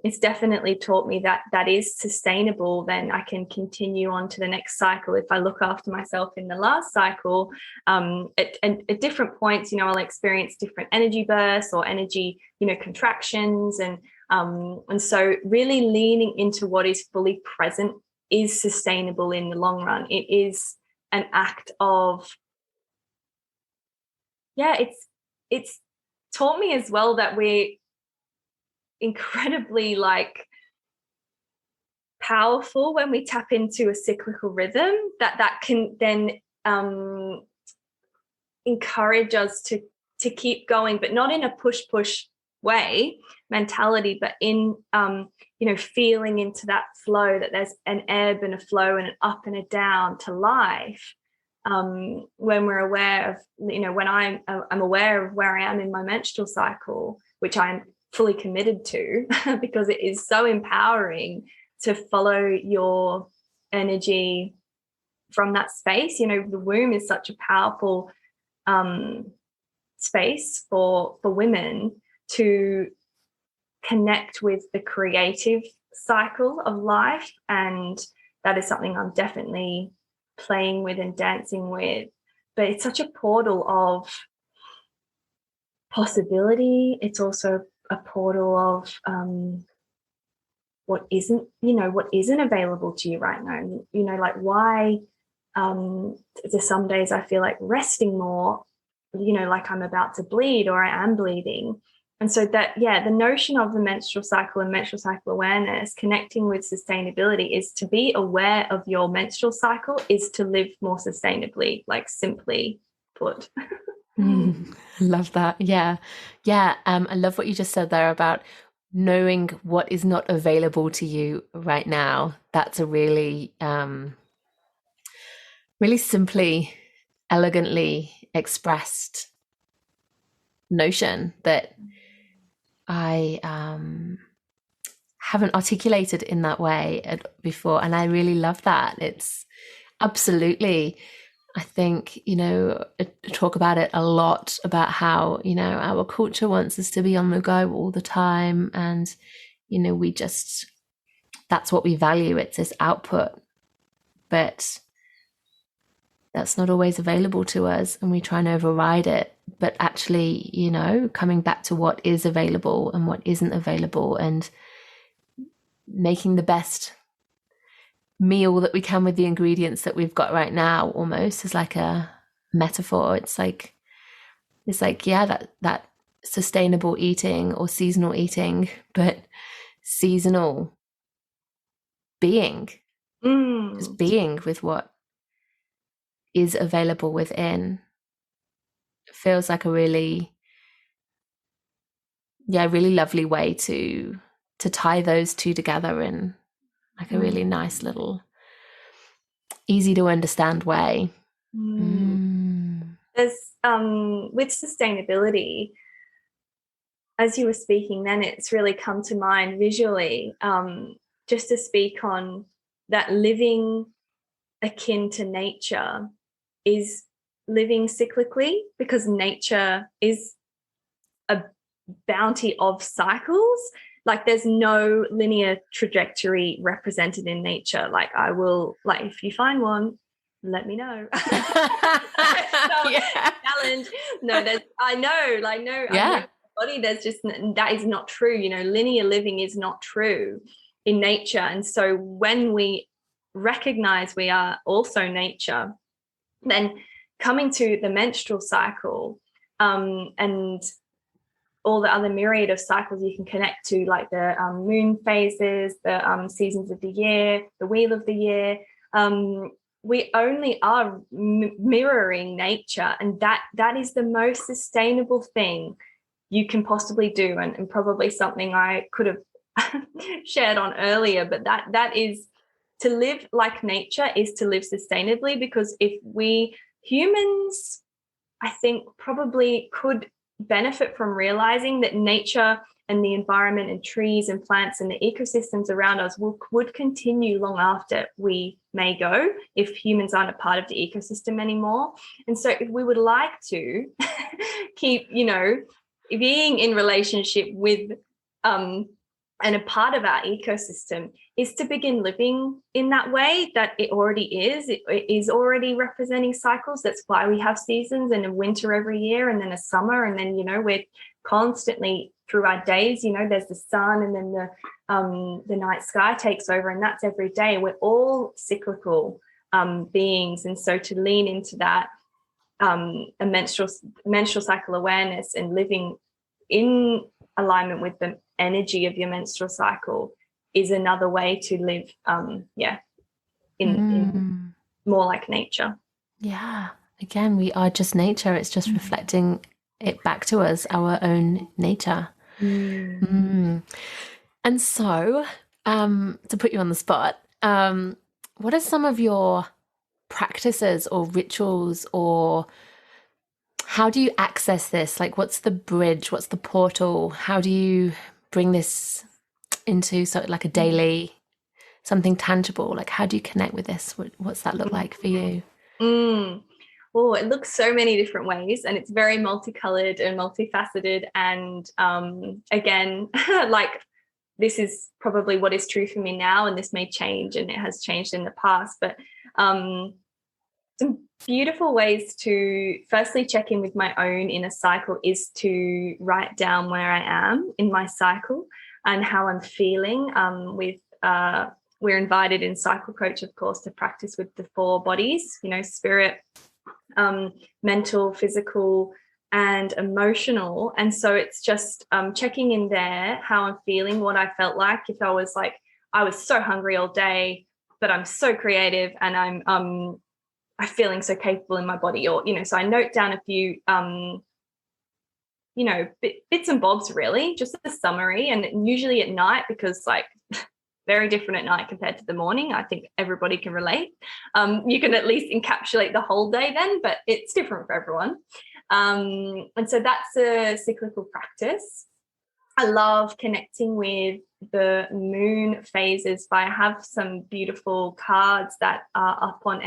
it's definitely taught me that that is sustainable. Then I can continue on to the next cycle if I look after myself in the last cycle. At different points, you know, I'll experience different energy bursts or energy, you know, contractions, and so really leaning into what is fully present is sustainable in the long run. It is an act of, yeah, it's taught me as well that we're incredibly like powerful when we tap into a cyclical rhythm, that can then encourage us to keep going, but not in a push way mentality, but in you know, feeling into that flow, that there's an ebb and a flow and an up and a down to life. When we're aware of, you know, when I'm aware of where I am in my menstrual cycle, which I'm fully committed to because it is so empowering to follow your energy from that space. You know, the womb is such a powerful space for women to connect with the creative cycle of life, and that is something I'm definitely playing with and dancing with. But it's such a portal of possibility. It's also a portal of what isn't, you know, what isn't available to you right now. You know, like why there's some days I feel like resting more, you know, like I'm about to bleed or I am bleeding. And so that, yeah, the notion of the menstrual cycle and menstrual cycle awareness, connecting with sustainability, is to be aware of your menstrual cycle is to live more sustainably, like simply put. Love that. Yeah. I love what you just said there about knowing what is not available to you right now. That's a really really simply, elegantly expressed notion that I haven't articulated in that way before, and I really love that. It's absolutely, I think, you know, I talk about it a lot about how, you know, our culture wants us to be on the go all the time, and, you know, we just, that's what we value. It's this output, but that's not always available to us, and we try and override it. But actually, you know, coming back to what is available and what isn't available, and making the best meal that we can with the ingredients that we've got right now, almost as like a metaphor. It's like, yeah, that sustainable eating or seasonal eating, but seasonal being, just being with what is available within. It feels like a really lovely way to tie those two together in like a really nice little easy to understand way. There's with sustainability, as you were speaking then, it's really come to mind visually, just to speak on that living akin to nature is living cyclically, because nature is a bounty of cycles. Like there's no linear trajectory represented in nature. Like I will, like if you find one, let me know. Yeah. Challenge. No, I know my body, there's just, that is not true. Linear living is not true in nature. And so when we recognize we are also nature, then coming to the menstrual cycle, and all the other myriad of cycles you can connect to, like the moon phases, the seasons of the year, the wheel of the year. We only are mirroring nature, and that is the most sustainable thing you can possibly do, and probably something I could have shared on earlier, but that is, to live like nature is to live sustainably, because if we humans, I think, probably could benefit from realizing that nature and the environment and trees and plants and the ecosystems around us would continue long after we may go, if humans aren't a part of the ecosystem anymore. And so if we would like to keep, being in relationship with and a part of our ecosystem, is to begin living in that way that it already is. It is already representing cycles. That's why we have seasons, and a winter every year, and then a summer, and then we're constantly through our days. There's the sun, and then the night sky takes over, and that's every day. We're all cyclical beings, and so to lean into that a menstrual cycle awareness and living in alignment with the energy of your menstrual cycle is another way to live in more like nature. Yeah, again, we are just nature. It's just reflecting it back to us, our own nature. And so to put you on the spot, what are some of your practices or rituals, or how do you access this? Like, what's the bridge? What's the portal? How do you bring this into like a daily, something tangible? Like, how do you connect with this? What's that look like for you? Oh, it looks so many different ways, and it's very multicolored and multifaceted. And again, like, this is probably what is true for me now, and this may change, and it has changed in the past. But some beautiful ways to firstly check in with my own inner cycle is to write down where I am in my cycle and how I'm feeling. We're invited in Cycle Coach, of course, to practice with the 4 bodies, spirit, mental, physical, and emotional. And so it's just checking in there, how I'm feeling, what I felt like. If I was so hungry all day, but I'm so creative, and I'm feeling so capable in my body, or so I note down a few bits and bobs, really, just a summary. And usually at night, because very different at night compared to the morning. I think everybody can relate. You can at least encapsulate the whole day then, but it's different for everyone. And so that's a cyclical practice. I love connecting with the moon phases. I have some beautiful cards that are up on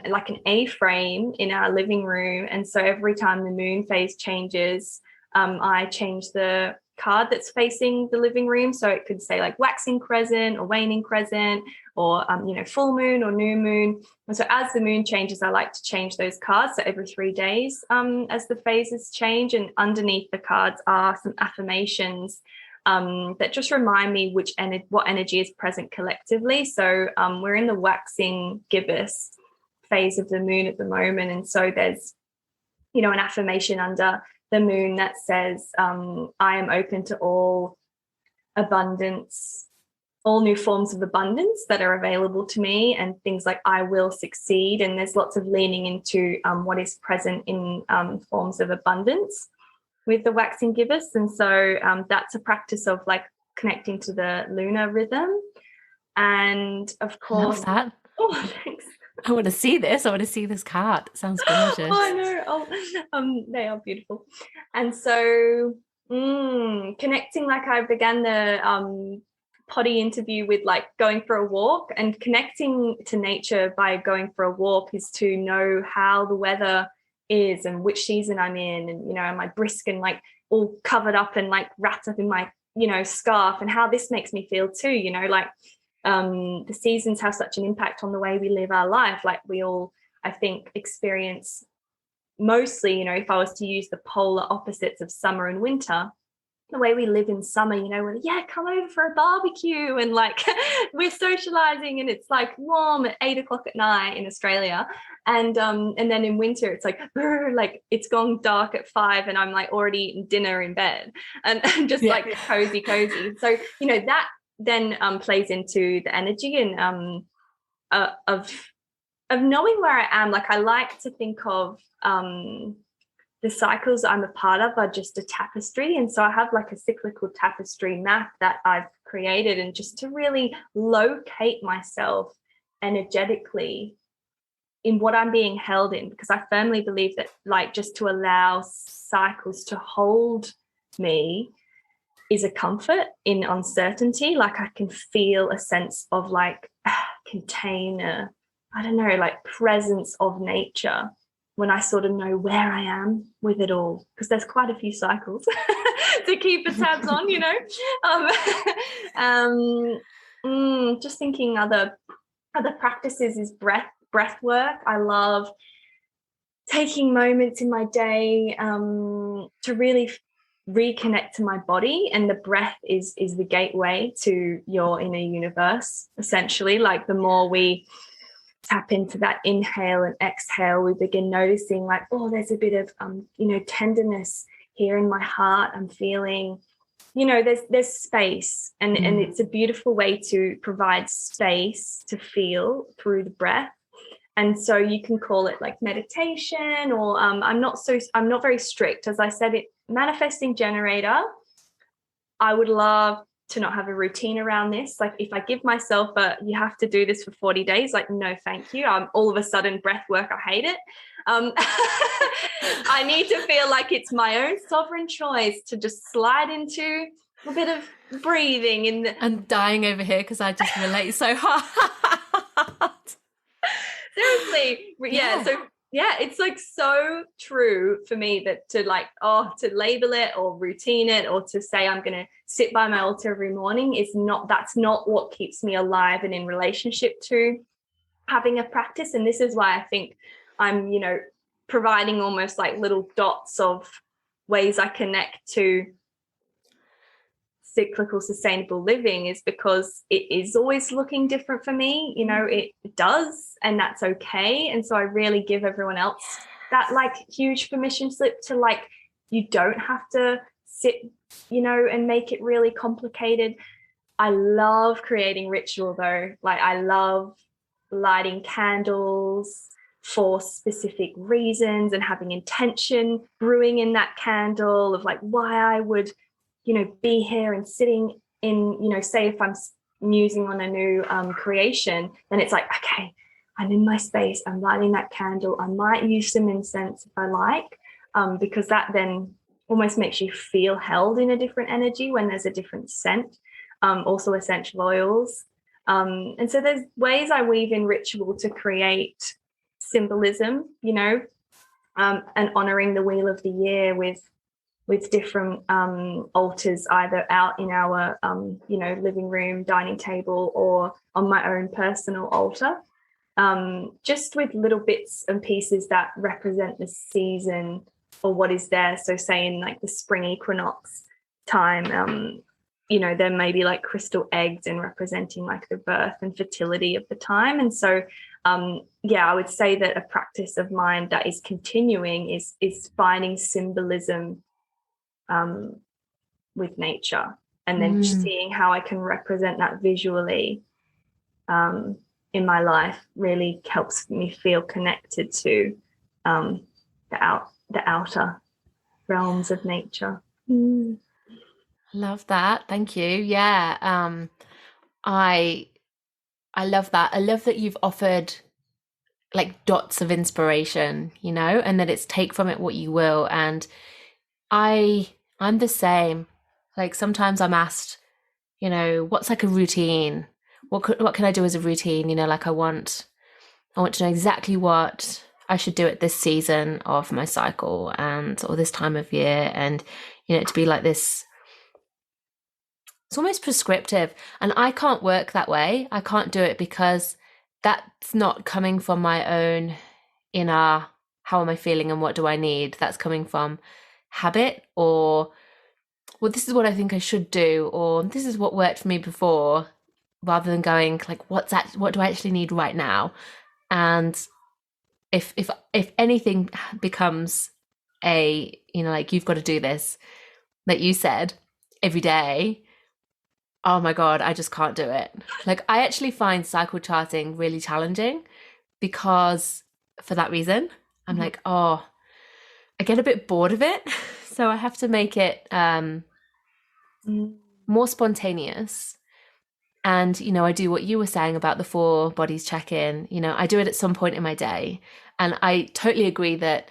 like an A-frame in our living room. And so every time the moon phase changes, I change the card that's facing the living room. So it could say like waxing crescent or waning crescent, or full moon or new moon. And so as the moon changes, I like to change those cards. So every 3 days, as the phases change, and underneath the cards are some affirmations that just remind me what energy is present collectively. So we're in the waxing gibbous phase of the moon at the moment, and so there's an affirmation under the moon that says, I am open to all abundance, all new forms of abundance that are available to me, and things like I will succeed. And there's lots of leaning into what is present in forms of abundance with the waxing gibbous. And so that's a practice of like connecting to the lunar rhythm. And of course, I love that. Oh, thanks. I want to see this. I want to see this card. It sounds gorgeous. I know. They are beautiful. And so connecting, like I began the potty interview with like going for a walk, and connecting to nature by going for a walk is to know how the weather is and which season I'm in, and am I brisk and like all covered up and like wrapped up in my scarf, and how this makes me feel too, like the seasons have such an impact on the way we live our life. Like we all, I think, experience mostly, if I was to use the polar opposites of summer and winter, the way we live in summer, we're, come over for a barbecue and like we're socializing and it's like warm at 8 o'clock at night in Australia. And then in winter, it's like it's gone dark at 5 and I'm like already eating dinner in bed and just like cozy. So, that then plays into the energy and of knowing where I am. Like I like to think of the cycles I'm a part of are just a tapestry. And so I have like a cyclical tapestry map that I've created, and just to really locate myself energetically in what I'm being held in, because I firmly believe that like just to allow cycles to hold me is a comfort in uncertainty. Like I can feel a sense of like container, I don't know, like presence of nature when I sort of know where I am with it all, because there's quite a few cycles to keep the tabs on, just thinking other practices is breath work. I love taking moments in my day to really reconnect to my body, and the breath is the gateway to your inner universe, essentially. Like the more we tap into that inhale and exhale, we begin noticing like, oh, there's a bit of tenderness here in my heart. I'm feeling, there's space, and it's a beautiful way to provide space to feel through the breath. And so you can call it like meditation, or I'm not very strict. As I said, manifesting generator, I would love to not have a routine around this. Like if I give myself you have to do this for 40 days, like, no, thank you. All of a sudden breath work, I hate it. I need to feel like it's my own sovereign choice to just slide into a bit of breathing I'm dying over here because I just relate so hard. Seriously. Yeah. So yeah, it's like so true for me that to label it or routine it, or to say I'm going to sit by my altar every morning that's not what keeps me alive and in relationship to having a practice. And this is why I think I'm, providing almost like little dots of ways I connect to cyclical sustainable living, is because it is always looking different for me. It does, and that's okay. And so I really give everyone else that like huge permission slip to like, you don't have to sit, and make it really complicated. I love creating ritual though. Like I love lighting candles for specific reasons and having intention brewing in that candle of like why I would be here and sitting in, say if I'm musing on a new creation, then it's like, okay, I'm in my space, I'm lighting that candle. I might use some incense if I like, because that then almost makes you feel held in a different energy when there's a different scent. Also essential oils. And so there's ways I weave in ritual to create symbolism, and honoring the wheel of the year with different altars, either out in our, living room, dining table, or on my own personal altar, just with little bits and pieces that represent the season or what is there. So say in like the spring equinox time, there may be like crystal eggs and representing like the birth and fertility of the time. And so, I would say that a practice of mine that is continuing is finding symbolism with nature, and then seeing how I can represent that visually in my life really helps me feel connected to the outer realms of nature. Love that. Thank you. Yeah. I love that. I love that you've offered like dots of inspiration, and that it's take from it what you will. And I'm the same. Like sometimes I'm asked, what's like a routine? What can I do as a routine? Like I want to know exactly what I should do at this season of my cycle or this time of year, and to be like this it's almost prescriptive, and I can't work that way. I can't do it because that's not coming from my own inner, how am I feeling and what do I need? That's coming from habit, or, well, this is what I think I should do, or this is what worked for me before, rather than going like, what do I actually need right now? And if anything becomes a, like, you've got to do this, that you said, every day, oh my God, I just can't do it. Like, I actually find cycle charting really challenging because, for that reason, I'm like, oh, I get a bit bored of it. So I have to make it more spontaneous. And, I do what you were saying about the 4 bodies check-in. I do it at some point in my day. And I totally agree that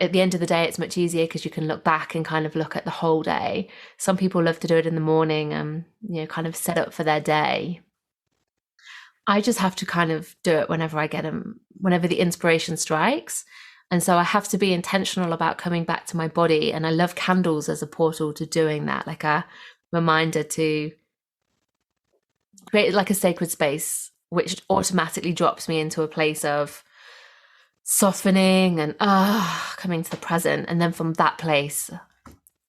at the end of the day, it's much easier because you can look back and kind of look at the whole day. Some people love to do it in the morning and, kind of set up for their day. I just have to kind of do it whenever I get them, whenever the inspiration strikes. And so I have to be intentional about coming back to my body. And I love candles as a portal to doing that, like a reminder to create like a sacred space, which automatically drops me into a place of softening and coming to the present. And then from that place,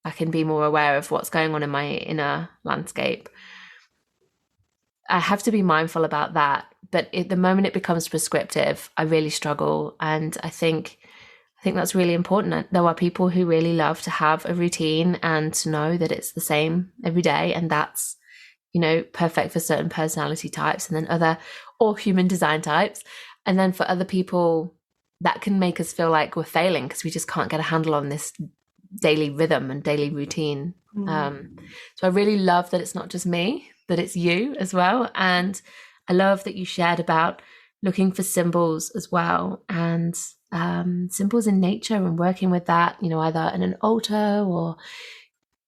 I can be more aware of what's going on in my inner landscape. I have to be mindful about that. But the moment it becomes prescriptive, I really struggle. And I think that's really important. There are people who really love to have a routine and to know that it's the same every day. And that's, perfect for certain personality types, and then other, or human design types. And then for other people, that can make us feel like we're failing because we just can't get a handle on this daily rhythm and daily routine. So I really love that it's not just me, that it's you as well. And I love that you shared about looking for symbols as well, and symbols in nature and working with that, either in an altar or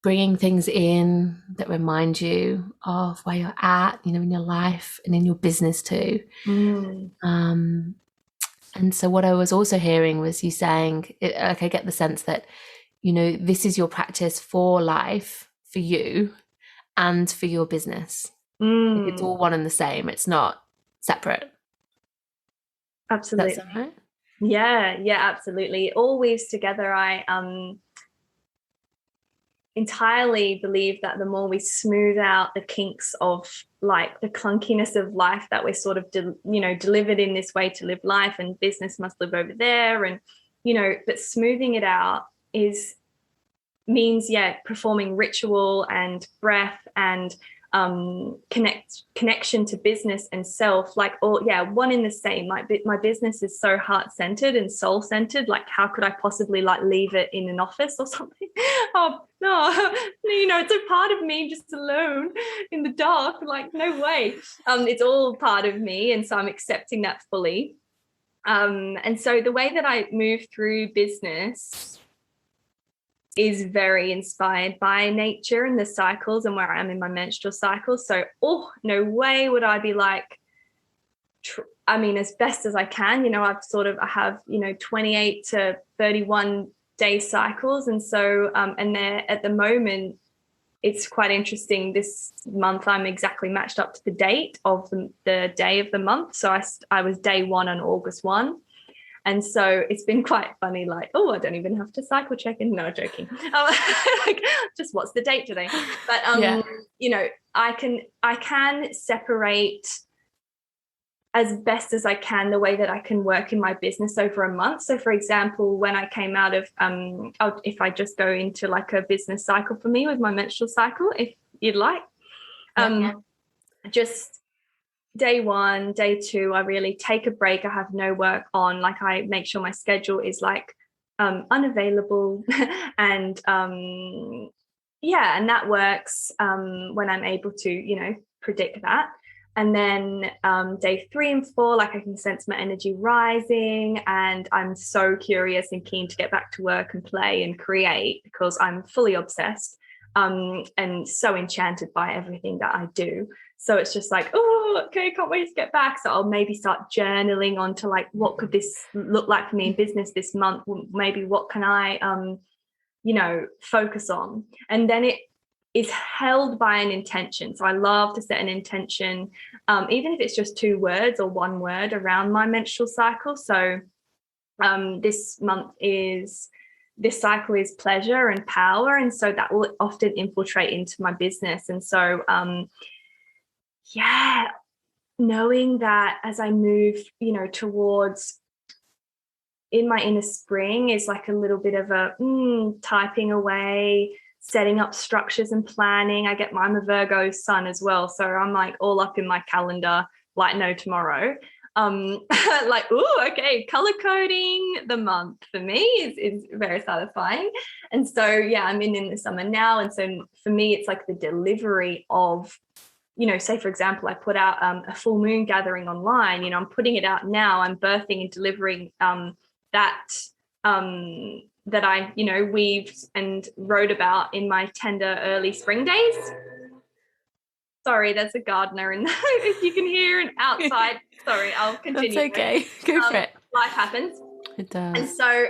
bringing things in that remind you of where you're at, in your life and in your business too. And so what I was also hearing was you saying, like, I get the sense that, this is your practice for life, for you and for your business. Like, it's all one and the same. It's not separate. Absolutely. That's right. Yeah, absolutely. It all weaves together. I entirely believe that the more we smooth out the kinks of like the clunkiness of life that we're sort of delivered in this way to live life, and business must live over there, and but smoothing it out means performing ritual and breath and connection to business and self, like one in the same. My business is so heart-centered and soul-centered. Like, how could I possibly like leave it in an office or something? Oh no, it's a part of me just alone in the dark. Like, no way. It's all part of me, and so I'm accepting that fully. And so the way that I move through business is very inspired by nature and the cycles and where I am in my menstrual cycle. So, no way would I be like, as best as I can, I have 28 to 31 day cycles. And so, and they're at the moment, it's quite interesting. This month, I'm exactly matched up to the date of the day of the month. So I was day 1 on August 1. And so it's been quite funny, like, I don't even have to cycle check in. No, joking. Like, just what's the date today? But, I can separate as best as I can the way that I can work in my business over a month. So, for example, when I came out of, if I just go into like a business cycle for me with my menstrual cycle, if you'd like, just day 1, day 2, I really take a break. I have no work on. Like, I make sure my schedule is like unavailable and and that works when I'm able to predict that. And then day 3 and 4, like, I can sense my energy rising, and I'm so curious and keen to get back to work and play and create because I'm fully obsessed and so enchanted by everything that I do. So it's just like, okay, can't wait to get back. So I'll maybe start journaling onto like, what could this look like for me in business this month? Maybe what can I, focus on? And then is held by an intention. So I love to set an intention, even if it's just 2 words or 1 word around my menstrual cycle. So this cycle is pleasure and power. And so that will often infiltrate into my business. And so, knowing that as I move, towards in my inner spring is like a little bit of a typing away, setting up structures and planning. I'm a Virgo sun as well. So I'm like all up in my calendar, like no tomorrow. Like, okay, color coding the month for me is very satisfying. And so, I'm in the summer now. And so for me, it's like the delivery of, say, for example, I put out a full moon gathering online, I'm putting it out now, I'm birthing and delivering that I, weaved and wrote about in my tender early spring days. Sorry, there's a gardener in if you can hear an outside. Sorry, I'll continue. That's okay. Go for it. Life happens. It does. And so,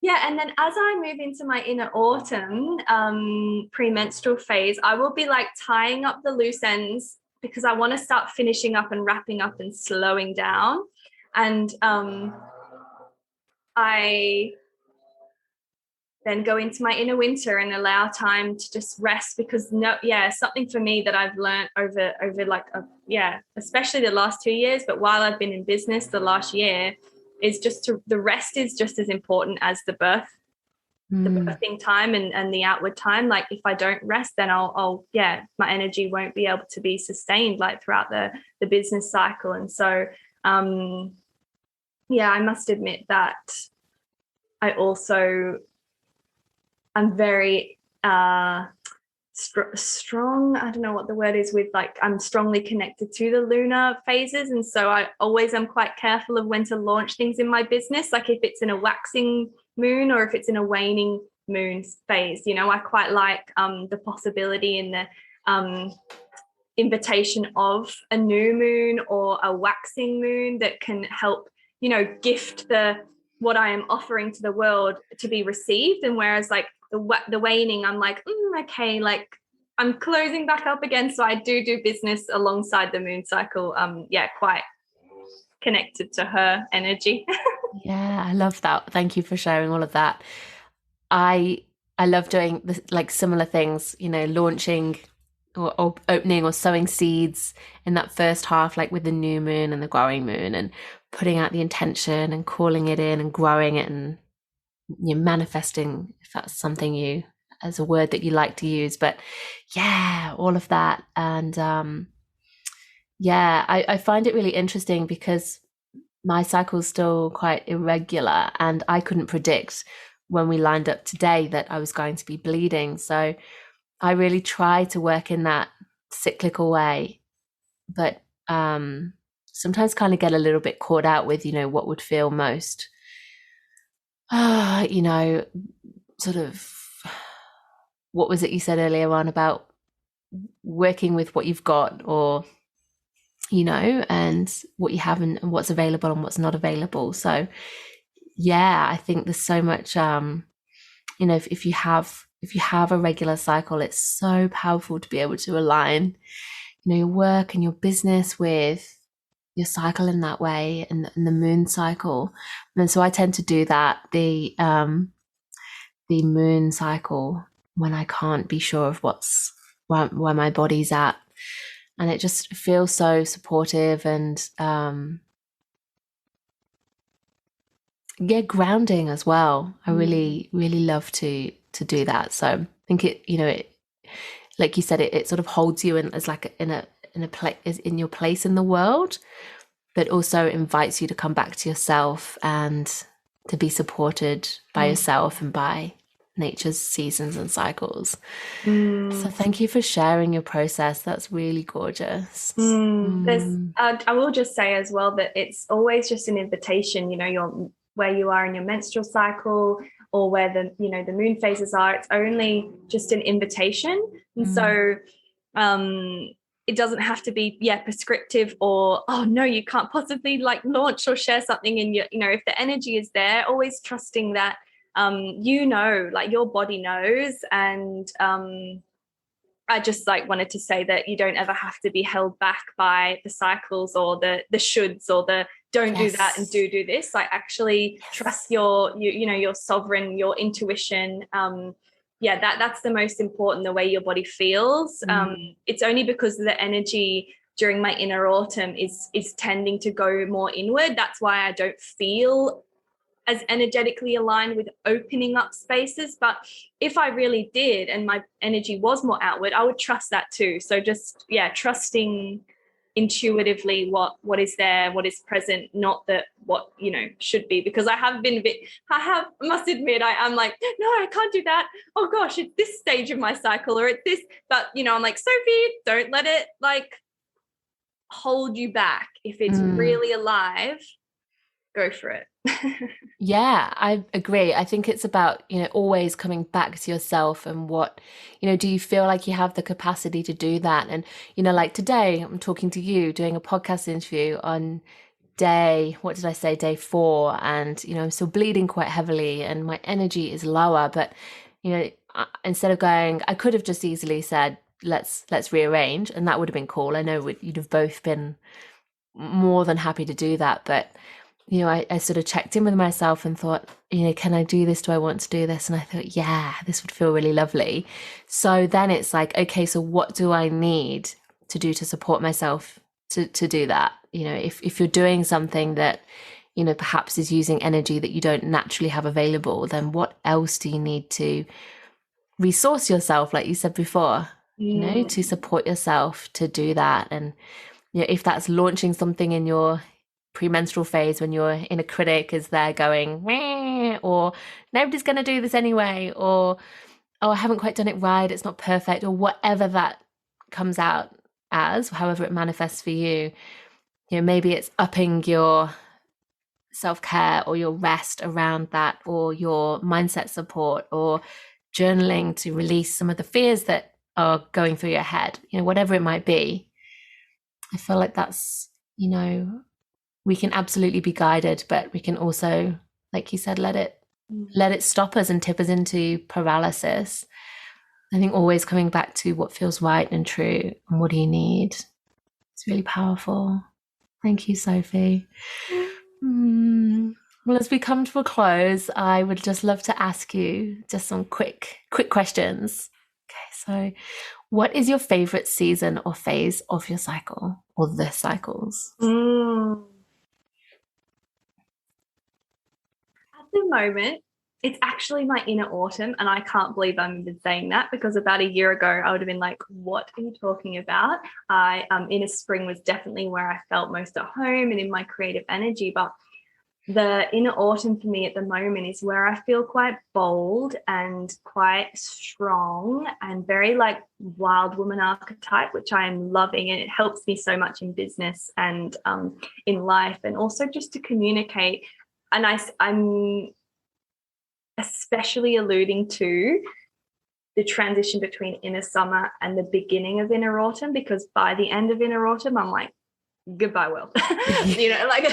and then as I move into my inner autumn, premenstrual phase, I will be like tying up the loose ends because I want to start finishing up and wrapping up and slowing down. And I then go into my inner winter and allow time to just rest, because something for me that I've learned over like especially the last 2 years, but while I've been in business the last year, is just the rest is just as important as the birthing time and the outward time. Like if I don't rest, then I'll my energy won't be able to be sustained like throughout the business cycle. And so I must admit that I'm very strong. I don't know what the word is with, like, I'm strongly connected to the lunar phases. And so I always am quite careful of when to launch things in my business. Like if it's in a waxing moon or if it's in a waning moon phase, I quite like the possibility and the invitation of a new moon or a waxing moon that can help, gift what I am offering to the world to be received. And whereas like the waning, I'm like, okay, like I'm closing back up again. So I do business alongside the moon cycle. Quite connected to her energy. Yeah, I love that. Thank you for sharing all of that. I love doing like similar things, launching or opening or sowing seeds in that first half, like with the new moon and the growing moon, and putting out the intention and calling it in and growing it, and you're manifesting, if that's something as a word that you like to use. But all of that. And I find it really interesting because my cycle's still quite irregular, and I couldn't predict when we lined up today that I was going to be bleeding. So I really try to work in that cyclical way, but sometimes kind of get a little bit caught out with, what would feel most, sort of, what was it you said earlier on about working with what you've got, or, and what you have and what's available and what's not available. So, I think there's so much, if you have a regular cycle, it's so powerful to be able to align, your work and your business with your cycle in that way, and the moon cycle. And so I tend to do that, the moon cycle, when I can't be sure of where my body's at, and it just feels so supportive and grounding as well. I really love to do that. So I think it like you said, it sort of holds you in as like in a place, in your place in the world, but also invites you to come back to yourself and to be supported by yourself and by nature's seasons and cycles. So thank you for sharing your process. That's really gorgeous. I will just say as well that it's always just an invitation, where you are in your menstrual cycle, or where the moon phases are. It's only just an invitation. And so it doesn't have to be prescriptive, or oh no, you can't possibly like launch or share something in your, if the energy is there, always trusting that like your body knows. And I just like wanted to say that you don't ever have to be held back by the cycles or the shoulds or the don't do that and do this. Like actually trust your sovereign, your intuition. That's the most important, the way your body feels. It's only because the energy during my inner autumn is tending to go more inward. That's why I don't feel as energetically aligned with opening up spaces. But if I really did and my energy was more outward, I would trust that too. So just trusting intuitively what is there, what is present, not that what should be. Because I must admit I'm like, no, I can't do that. Oh gosh, it's this stage of my cycle or it's this. But I'm like, Sophie, don't let it like hold you back. If it's really alive, go for it. Yeah, I agree. I think it's about, always coming back to yourself and what, do you feel like you have the capacity to do that? And, like today, I'm talking to you, doing a podcast interview on day 4. And, I'm still bleeding quite heavily and my energy is lower. But, instead of going, I could have just easily said, let's rearrange. And that would have been cool. I know you'd have both been more than happy to do that. But I sort of checked in with myself and thought, can I do this? Do I want to do this? And I thought, yeah, this would feel really lovely. So then it's like, okay, so what do I need to do to support myself to do that? If you're doing something that, perhaps is using energy that you don't naturally have available, then what else do you need to resource yourself, like you said before, to support yourself to do that? And, if that's launching something in your premenstrual phase when your inner critic is there going, meh, or nobody's going to do this anyway, or oh, I haven't quite done it right, it's not perfect, or whatever that comes out as, however it manifests for you, maybe it's upping your self-care or your rest around that, or your mindset support, or journaling to release some of the fears that are going through your head, whatever it might be. I feel like that's, we can absolutely be guided, but we can also, like you said, let it stop us and tip us into paralysis. I think always coming back to what feels right and true and what do you need. It's really powerful. Thank you, Sophie. Well, as we come to a close, I would just love to ask you just some quick questions. Okay, so what is your favorite season or phase of your cycle or the cycles? At the moment, it's actually my inner autumn, and I can't believe I'm even saying that, because about a year ago I would have been like, what are you talking about? Inner spring was definitely where I felt most at home and in my creative energy, but the inner autumn for me at the moment is where I feel quite bold and quite strong and very like wild woman archetype, which I am loving, and it helps me so much in business and in life, and also just to communicate. And I'm especially alluding to the transition between inner summer and the beginning of inner autumn, because by the end of inner autumn, I'm like, goodbye, world. Like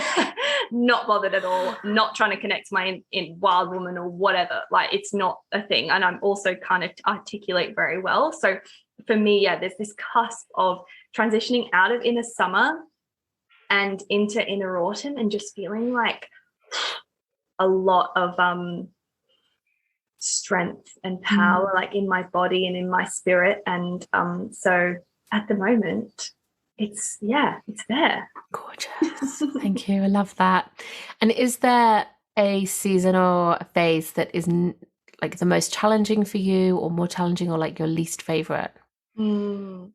not bothered at all, not trying to connect to my in wild woman or whatever. Like it's not a thing. And I'm also kind of articulate very well. So for me, there's this cusp of transitioning out of inner summer and into inner autumn, and just feeling like a lot of strength and power like in my body and in my spirit. And so at the moment it's there. Gorgeous. Thank you. I love that. And is there a season or a phase that is like the most challenging for you, or more challenging, or like your least favorite? There's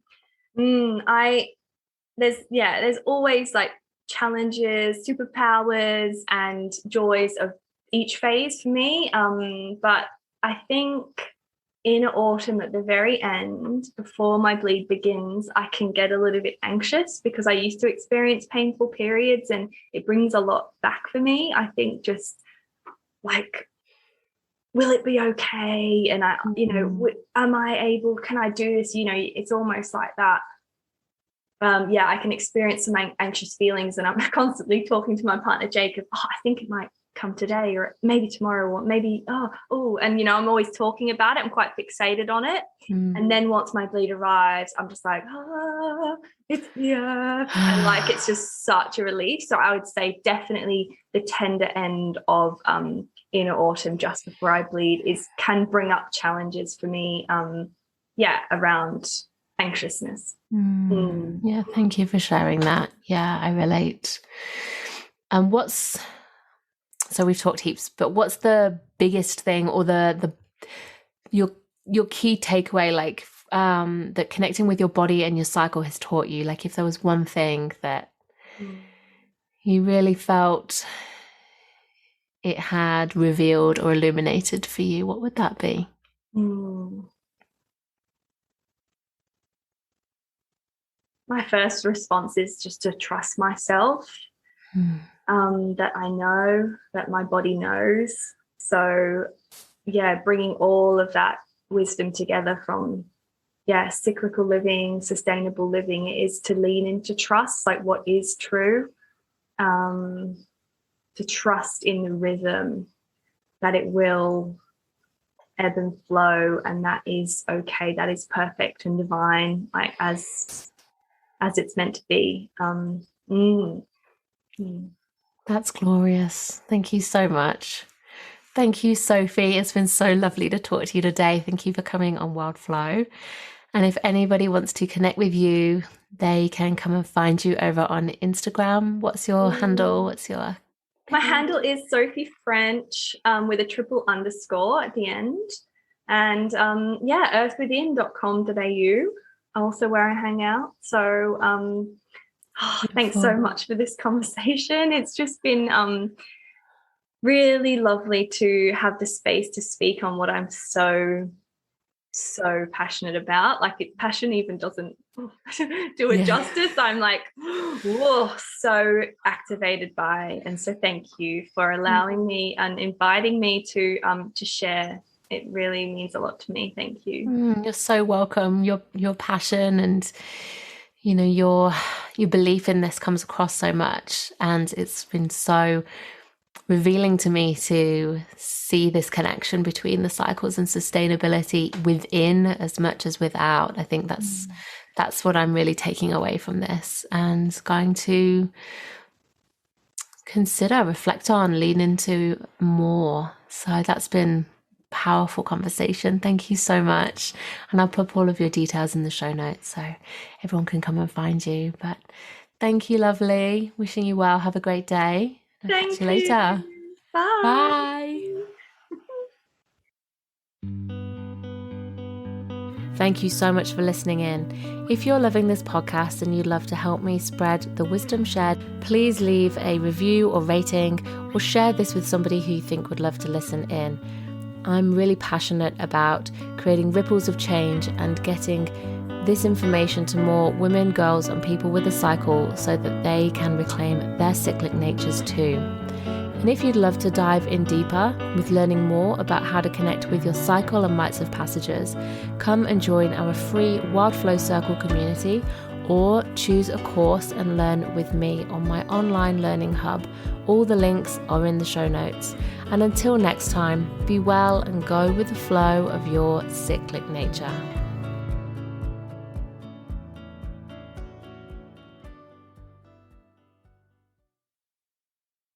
always like challenges, superpowers and joys of each phase for me, but I think in autumn at the very end, before my bleed begins, I can get a little bit anxious, because I used to experience painful periods and it brings a lot back for me. I think just like, will it be okay? And am I able, can I do this? It's almost like that. I can experience some anxious feelings, and I'm constantly talking to my partner Jacob, I think it might come today, or maybe tomorrow, or maybe and I'm always talking about it. I'm quite fixated on it. And then once my bleed arrives, I'm just like, it's here. And like, it's just such a relief. So I would say definitely the tender end of inner autumn, just before I bleed, can bring up challenges for me, around anxiousness. Yeah, thank you for sharing that. Yeah, I relate. And so we've talked heaps, but what's the biggest thing, or your key takeaway, like that connecting with your body and your cycle has taught you? Like, if there was one thing that you really felt it had revealed or illuminated for you, what would that be? My first response is just to trust myself, that I know, that my body knows. So, bringing all of that wisdom together from, cyclical living, sustainable living, is to lean into trust, like what is true, to trust in the rhythm, that it will ebb and flow, and that is okay, that is perfect and divine, like as it's meant to be. That's glorious. Thank you so much. Thank you, Sophie. It's been so lovely to talk to you today. Thank you for coming on Wild Flow. And if anybody wants to connect with you, they can come and find you over on Instagram. What's your handle? My handle is Sophie French, with a _ at the end. And earthwithin.com.au, also where I hang out. So thanks so much for this conversation. It's just been really lovely to have the space to speak on what I'm so passionate about. Like, passion even doesn't do it justice. I'm like, whoa, so activated by. And so thank you for allowing me and inviting me to share. It really means a lot to me. Thank you. You're so welcome. Your passion and your belief in this comes across so much, and it's been so revealing to me to see this connection between the cycles and sustainability within as much as without. I think that's what I'm really taking away from this, and going to consider, reflect on, lean into more. So that's been powerful conversation. Thank you so much. And I'll put all of your details in the show notes so everyone can come and find you. But thank you, lovely. Wishing you well. Have a great day. I'll catch you later. Bye. Thank you so much for listening in. If you're loving this podcast and you'd love to help me spread the wisdom shared, please leave a review or rating, or share this with somebody who you think would love to listen in. I'm really passionate about creating ripples of change and getting this information to more women, girls, and people with a cycle so that they can reclaim their cyclic natures too. And if you'd love to dive in deeper with learning more about how to connect with your cycle and rites of passages, come and join our free Wild Flow Circle community, or choose a course and learn with me on my online learning hub. All the links are in the show notes. And until next time, be well and go with the flow of your cyclic nature.